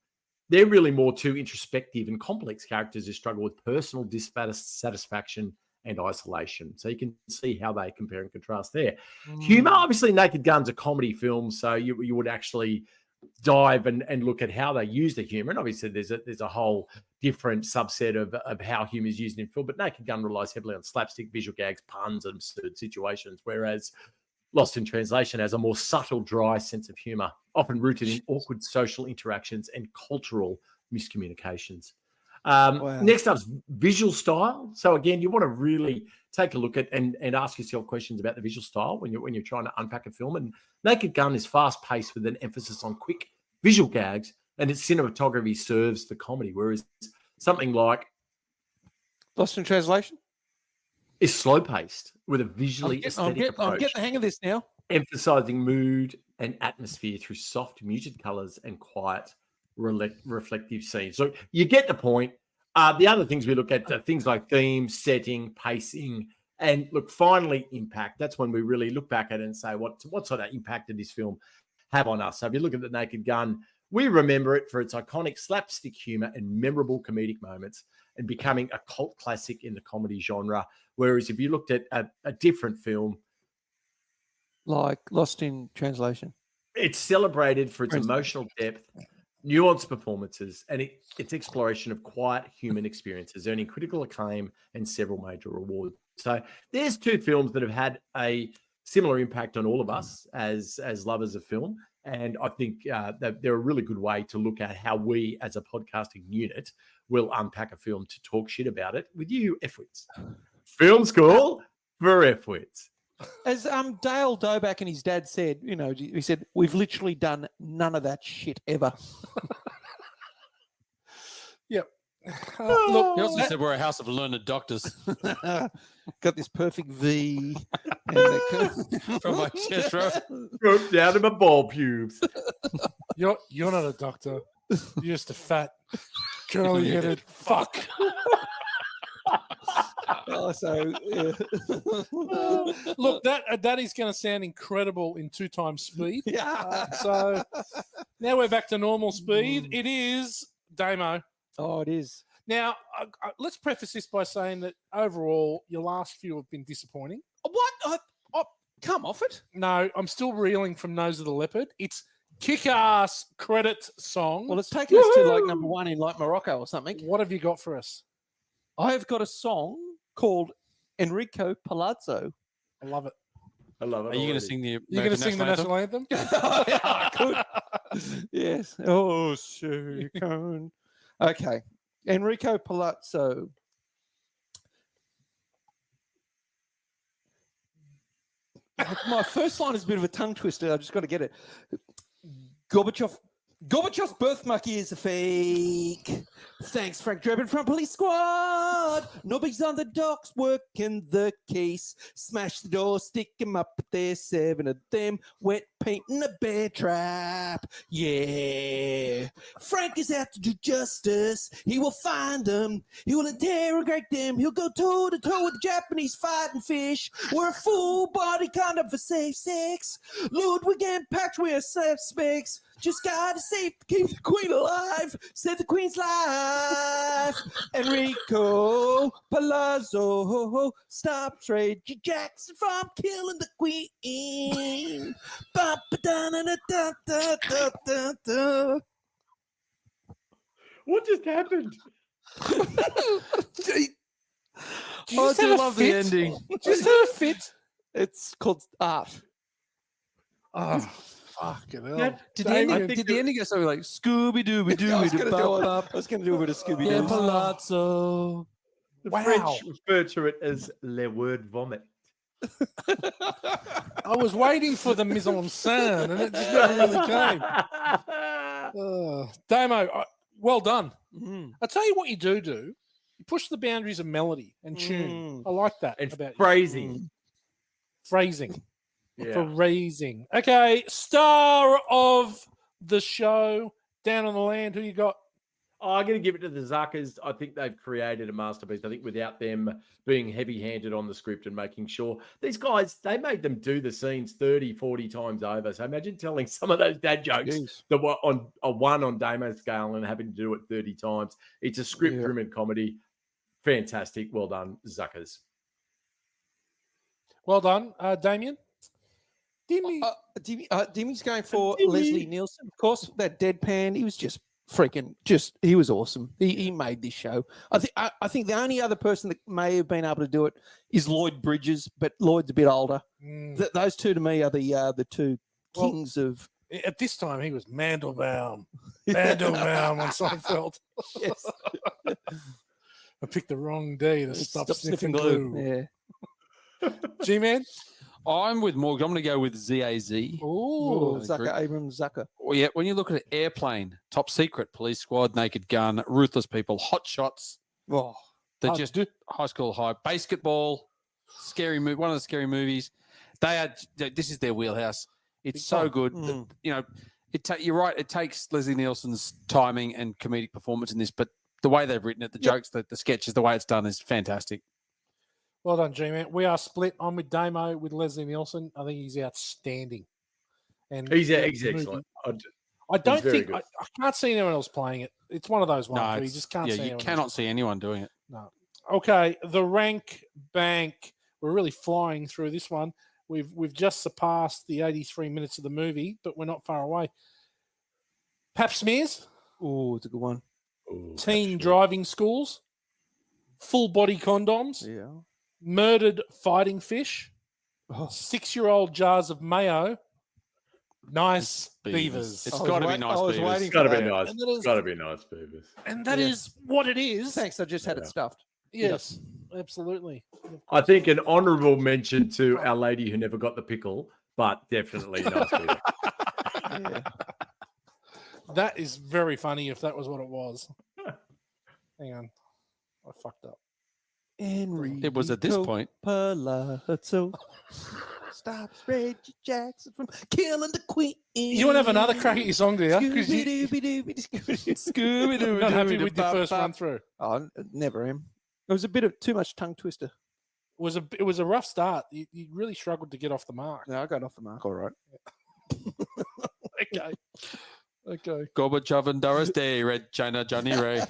They're really more 2 introspective and complex characters who struggle with personal dissatisfaction and isolation. So you can see how they compare and contrast there. Humor, obviously, Naked Gun's a comedy film, so you would actually dive and look at how they use the humor. And obviously, there's a whole different subset of how humor is used in film. But Naked Gun relies heavily on slapstick, visual gags, puns, and absurd situations, whereas Lost in Translation has a more subtle, dry sense of humor, often rooted in awkward social interactions and cultural miscommunications. Next up is visual style. So again, you want to really take a look at and ask yourself questions about the visual style when you're trying to unpack a film. And Naked Gun is fast-paced with an emphasis on quick visual gags, and its cinematography serves the comedy, whereas something like Lost in Translation is slow-paced with a visually aesthetic approach. I'm getting the hang of this now. Emphasizing mood and atmosphere through soft, muted colors and quiet, reflective scenes. So you get the point. The other things we look at are things like theme, setting, pacing, and look, finally, impact. That's when we really look back at it and say, what sort of impact did this film have on us? So if you look at The Naked Gun, We remember it for its iconic slapstick humor and memorable comedic moments, and becoming a cult classic in the comedy genre. Whereas if you looked at a different film, Like Lost in Translation. it's celebrated for its Translation. emotional depth, nuanced performances, and its exploration of quiet human experiences, earning critical acclaim and several major awards. So there's two films that have had a similar impact on all of us as lovers of film. And I think that they're a really good way to look at how we, as a podcasting unit, will unpack a film to talk shit about it with you, F-wits. Film school for F-wits. As Dale Doback and his dad said, he said, we've literally done none of that shit ever. Yep. Look, he also said we're a house of learned doctors. Got this perfect V. From my chest, right? Broke down to my ball pubes. You're not a doctor. You're just a fat, curly-headed fuck. So, yeah. Look, that is going to sound incredible in 2 times speed. Yeah. So now we're back to normal speed. It is Damo. Oh, it is. Now, let's preface this by saying that overall, your last few have been disappointing. What? Come off it. No, I'm still reeling from Nose of the Leopard. It's kick-ass credit song. Well, it's taken us to like number 1 in like Morocco or something. What have you got for us? I have got a song called Enrico Palazzo. I love it. I love it. Are you going to sing the? You're going to sing the national anthem? Yeah, I could. Yes. Oh, Silicon. Okay. Enrico Palazzo. My first line is a bit of a tongue twister. I just got to get it. Gorbachev's birthmark is a fake. Thanks, Frank Drebin from Police Squad. Nobody's on the docks working the case. Smash the door, stick him up. There's 7 of them. Wet paint in a bear trap. Yeah. Frank is out to do justice. He will find them. He will interrogate them. He'll go toe to toe with the Japanese fighting fish. We're a full body condom for safe sex. Ludwig and Patch, we're suspects. Just gotta keep the queen alive. Save the queen's life. Enrico Palazzo, stop Tracy Jackson from killing the queen. Ba-ba-da-na-na-da-da-da-da-da. What just happened? I do love the ending. Just have a fit. It's called art. Oh, fucking hell. Did the ending go something like Scooby Dooby Dooby? I was going to do a bit of Scooby Yeah, Doo. Palazzo. The Wow. French refer to it as le word vomit. I was waiting for the mise en scène, and it just never really came. Damo, well done. I'll tell you what you do. You push the boundaries of melody and tune. I like that. And about you. phrasing. Phrasing. Yeah. Phrasing. Okay, star of the show, Down on the Land, who you got? Oh, I'm going to give it to the Zuckers. I think they've created a masterpiece. I think without them being heavy-handed on the script and making sure these guys, they made them do the scenes 30, 40 times over. So imagine telling some of those dad jokes that were on a 1 on Damo's scale and having to do it 30 times. It's a script-driven comedy. Fantastic. Well done, Zuckers. Oh, Well done, Damien. Dimmy's going for Leslie Nielsen, of course. That deadpan, he was just he was awesome. He made this show. I think the only other person that may have been able to do it is Lloyd Bridges, but Lloyd's a bit older. Those two to me are the two kings of. At this time, he was Mandelbaum. Mandelbaum on Seinfeld. Yes. I picked the wrong day to stop sniffing glue. glue. Yeah. G-Man? I'm with Morgan. I'm going to go with ZAZ. Oh, Zucker, Abrams Zucker. Well, yeah, when you look at Airplane, Top Secret, Police Squad, Naked Gun, Ruthless People, Hot Shots, Oh, they're just high school high. Basketball, scary movie, one of the scary movies. This is their wheelhouse. It's so good. You know, you're right. It takes Leslie Nielsen's timing and comedic performance in this, but the way they've written it, the jokes, the sketches, the way it's done is fantastic. well done, G-Man. We are split. I'm with Damo, with Leslie Nielsen. I think he's outstanding. And He's excellent. I don't very think good. I can't see anyone else playing it. It's one of those ones No, where you it's- just can't yeah, see you anyone cannot else. see anyone doing it. No. Okay, the rank bank. We're really flying through this one. We've just surpassed the 83 minutes of the movie, but we're not far away. Pap smears, Oh, it's a good one. Ooh, teen actually. driving schools, full body condoms, Yeah. murdered fighting fish, Oh, 6-year-old jars of mayo, nice Beavers. beavers. It's I was got to be wait- nice I was beavers. waiting It's got to be that. nice. And that is- It's got to be nice, Beavers. And that Yeah. is what it is. thanks. I just had it Yeah. stuffed. Yes, absolutely. I think an honourable mention to Our Lady Who Never Got the Pickle, but definitely nice Beavers. Yeah. That is very funny if that was what it was. Hang on. I fucked up. Henry. It was at this point. Palazzo stops Reggie Jackson from killing the Queen. You want to have another crack at your song, do you? 'Cause you're Scooby-Doo. not happy with your first run through. Oh, never am. It was a bit of too much tongue twister. It was a rough start. You really struggled to get off the mark. No, I got off the mark. All right. Okay. Okay. Gorbachev and Doris Day, Red China, Johnny Ray.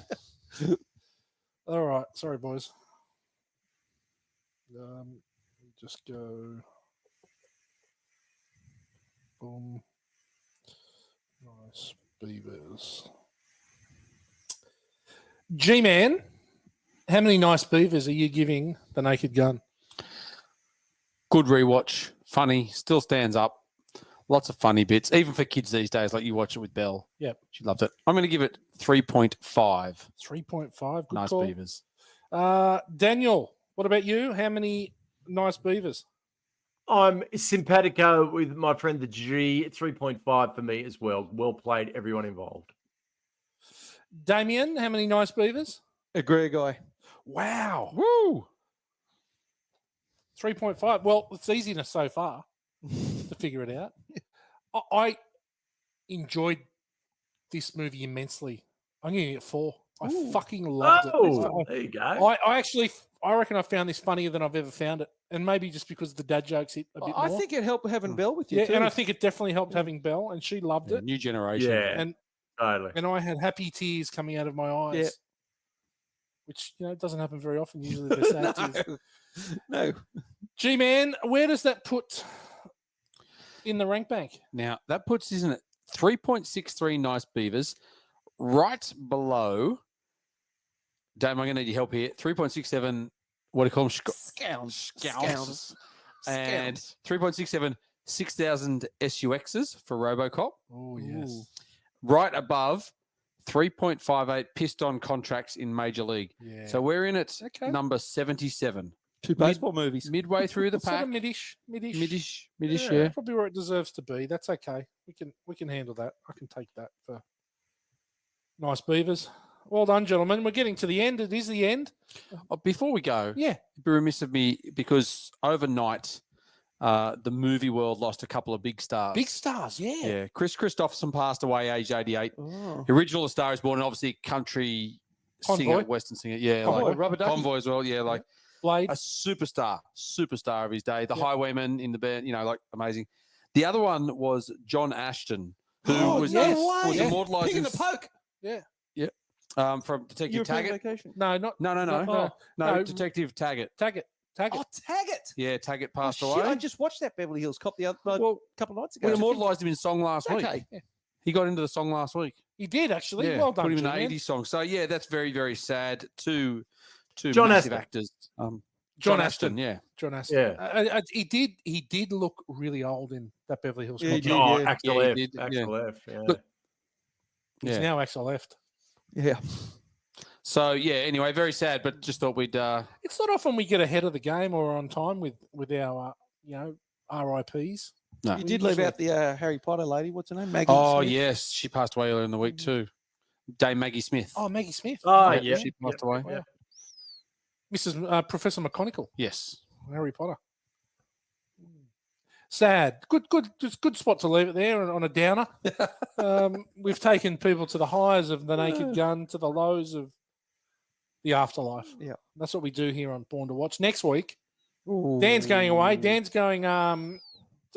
All right. Sorry, boys. Just go. Boom. Nice beavers. G-Man, how many nice beavers are you giving The Naked Gun? Good rewatch. Funny. Still stands up. Lots of funny bits, even for kids these days. Like you watch it with Belle. Yep. She loved it. I'm going to give it 3.5. 3.5. Good Nice call. beavers. Daniel, what about you? How many nice beavers? I'm simpatico with my friend the G. 3.5 for me as well. Well played, everyone involved. Damien, how many nice beavers? Agree, guy. Wow. Woo! 3.5. Well, it's easiness so far to figure it out. I enjoyed this movie immensely. I'm giving it 4. I fucking loved it. Oh, there you go. I reckon I found this funnier than I've ever found it. And maybe just because the dad jokes hit a bit I more. think it helped having Belle with you Yeah, too. and I think it definitely helped having Belle, and she loved it. New generation. Yeah, And totally. and I had happy tears coming out of my eyes. Yeah. Which doesn't happen very often. Usually they're sad tears. no. G-Man, where does that put in the rank bank? Now, that puts, isn't it, 3.63 nice beavers. Right below, Dame, I'm going to need your help here. 3.67, what do you call them? Scouts. And 3.67, 6,000 SUXs for Robocop. Oh, yes. Right above, 3.58 piston contracts in Major League. Yeah. So we're in at Okay. number 77. Two baseball movies. Midway through the Sort pack. of midish. Midish, yeah. Probably where it deserves to be. That's okay. We can handle that. I can take that for nice beavers. Well done, gentlemen. We're getting to the end. It is the end. Oh, before we go, Yeah. it'd be remiss of me because overnight, the movie world lost a couple of big stars. Big stars, yeah. Yeah. Chris Christopherson passed away aged 88. Oh. The original A Star is Born, and obviously country Convoy. singer, Western singer. Yeah, Convoy, like Rubber Ducky. Convoy as well. Yeah, like Blade. a superstar of his day. The Yeah. Highwayman in the band, like amazing. The other one was John Ashton, who Oh, was, no was way. immortalized Pig in in the poke. from Detective European Taggart. Vacation. No, not No, no. no, Detective Taggart. Taggart. Oh, Taggart. Yeah, Taggart passed Oh, shit, away. I just watched that Beverly Hills Cop the other Well, couple of nights we ago. immortalized him in song last week. Okay. He got into the song last week. He did actually. Yeah, Well done, put him in the G-Man. 80s song. So yeah, that's very, very sad. Two John massive Aston. actors. John Aston, yeah. John Aston. Yeah. He did look really old in that Beverly Hills Yeah, he Cop. did. Oh, yeah. Axel Yeah, F. he did, Axel F. Yeah. Look, He's Yeah. now Axel left. Yeah. So yeah, anyway, very sad, but just thought we'd It's not often we get ahead of the game or on time with our RIPs. no. You did leave out the Harry Potter lady. What's her name? Maggie Oh Smith. yes, she passed away earlier in the week too. Dame Maggie Smith. Oh, Maggie Smith. Oh, Yeah, yeah. she passed away. Yeah. Mrs. Professor McGonagall. Yes. Harry Potter. Sad. Good spot to leave it there on a downer. We've taken people to the highs of The Naked Gun, to the lows of the afterlife. Yeah. That's what we do here on Born to Watch. Next week, Ooh. Dan's going away. Dan's going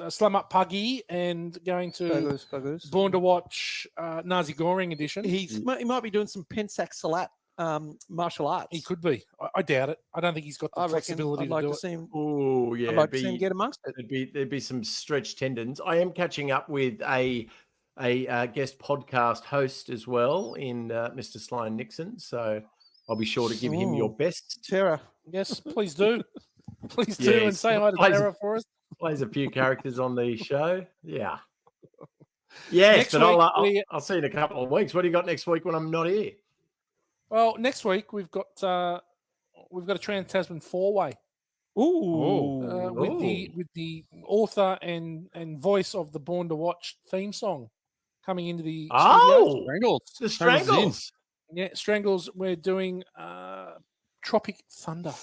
Slam Up Puggy and going to Buggers. Born to Watch Nazi Goring edition. He might be doing some Pensac Salat martial arts. He could be. I doubt it. I don't think he's got the I reckon flexibility I'd to like do to it. see him. Oh yeah, I'd like to see him get amongst it. There'd be some stretched tendons. I am catching up with a guest podcast host as well in Mr. Sloan Nixon, so I'll be sure to give him your best. Terror. Yes, please do. Please do, Yes. and say hi to Plays- Tara for us. Plays a few characters on the show. Yeah. Yes, Next but week I'll see you in a couple of weeks. What do you got next week when I'm not here? Well, next week we've got a Trans-Tasman four-way Ooh. with the author and voice of the Born to Watch theme song coming into the studio. Strangles. The Strangles. Yeah, Strangles. We're doing Tropic Thunder.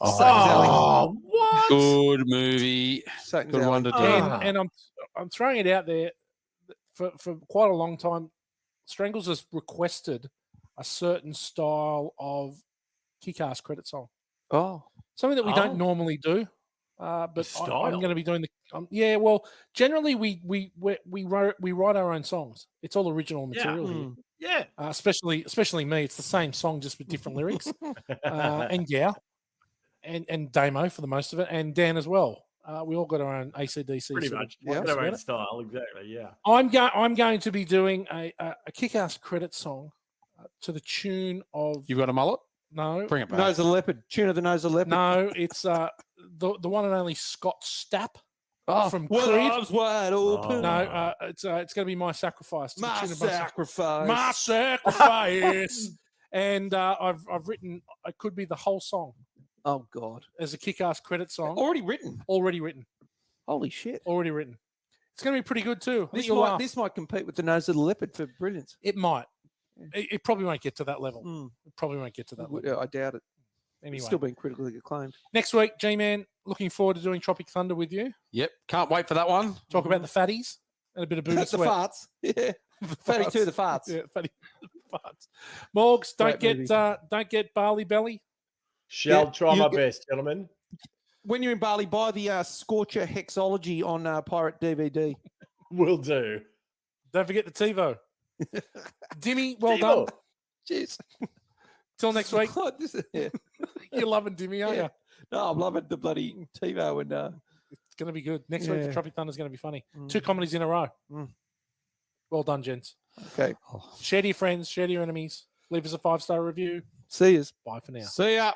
Oh, what? Good movie. Satan's Good Alley. one to do. And I'm throwing it out there for quite a long time. Strangles has requested a certain style of kick-ass credit song, Oh. something that we don't normally do. But I'm going to be doing the Well, generally we write our own songs. It's all original material here. Yeah. Especially me. It's the same song just with different lyrics. And Damo for the most of it, and Dan as well. We all got our own ACDC. Pretty sort much. of Got vibes our about own it. style, exactly. Yeah. I'm going to be doing a kick-ass credit song to the tune of You've got a mullet? no, Bring it back. Nose of the Leopard. Tune of the Nose of the Leopard. no, it's the one and only Scott Stapp from Well, Creed. arms wide open. No, it's going to be My Sacrifice. to the My tune of sacrifice. My Sacrifice. And I've written it could be the whole song Oh, God. as a kick-ass credit song. Already written. Already written. Holy shit. Already written. It's going to be pretty good too. I think This you'll laugh. this might compete with the Nose of the Leopard for brilliance. It might. It probably won't get to that level. Mm. It probably won't get to that level. Yeah, I doubt it. Anyway, It's still being critically acclaimed. next week, G-Man, looking forward to doing Tropic Thunder with you. Yep. Can't wait for that one. Talk about the fatties and a bit of Buddha The sweat. farts. Yeah. Fatty too, the farts. Yeah, fatty farts. Morgs, don't Great get barley belly. Shall Yeah, try you my get- best, gentlemen. When you're in Bali, buy the Scorcher Hexology on Pirate DVD. Will do. Don't forget the TiVo. Dimmy, well Timo. done. Cheers. Till next week. Yeah. You're loving Dimmy, aren't Yeah. you? No, I'm loving the bloody TiVo and It's going to be good. Next week, Yeah. Tropic Thunder is going to be funny. Mm. 2 comedies in a row. Mm. Well done, gents. okay. Share to your friends, share to your enemies. Leave us a 5-star review. See yous. Bye for now. See ya.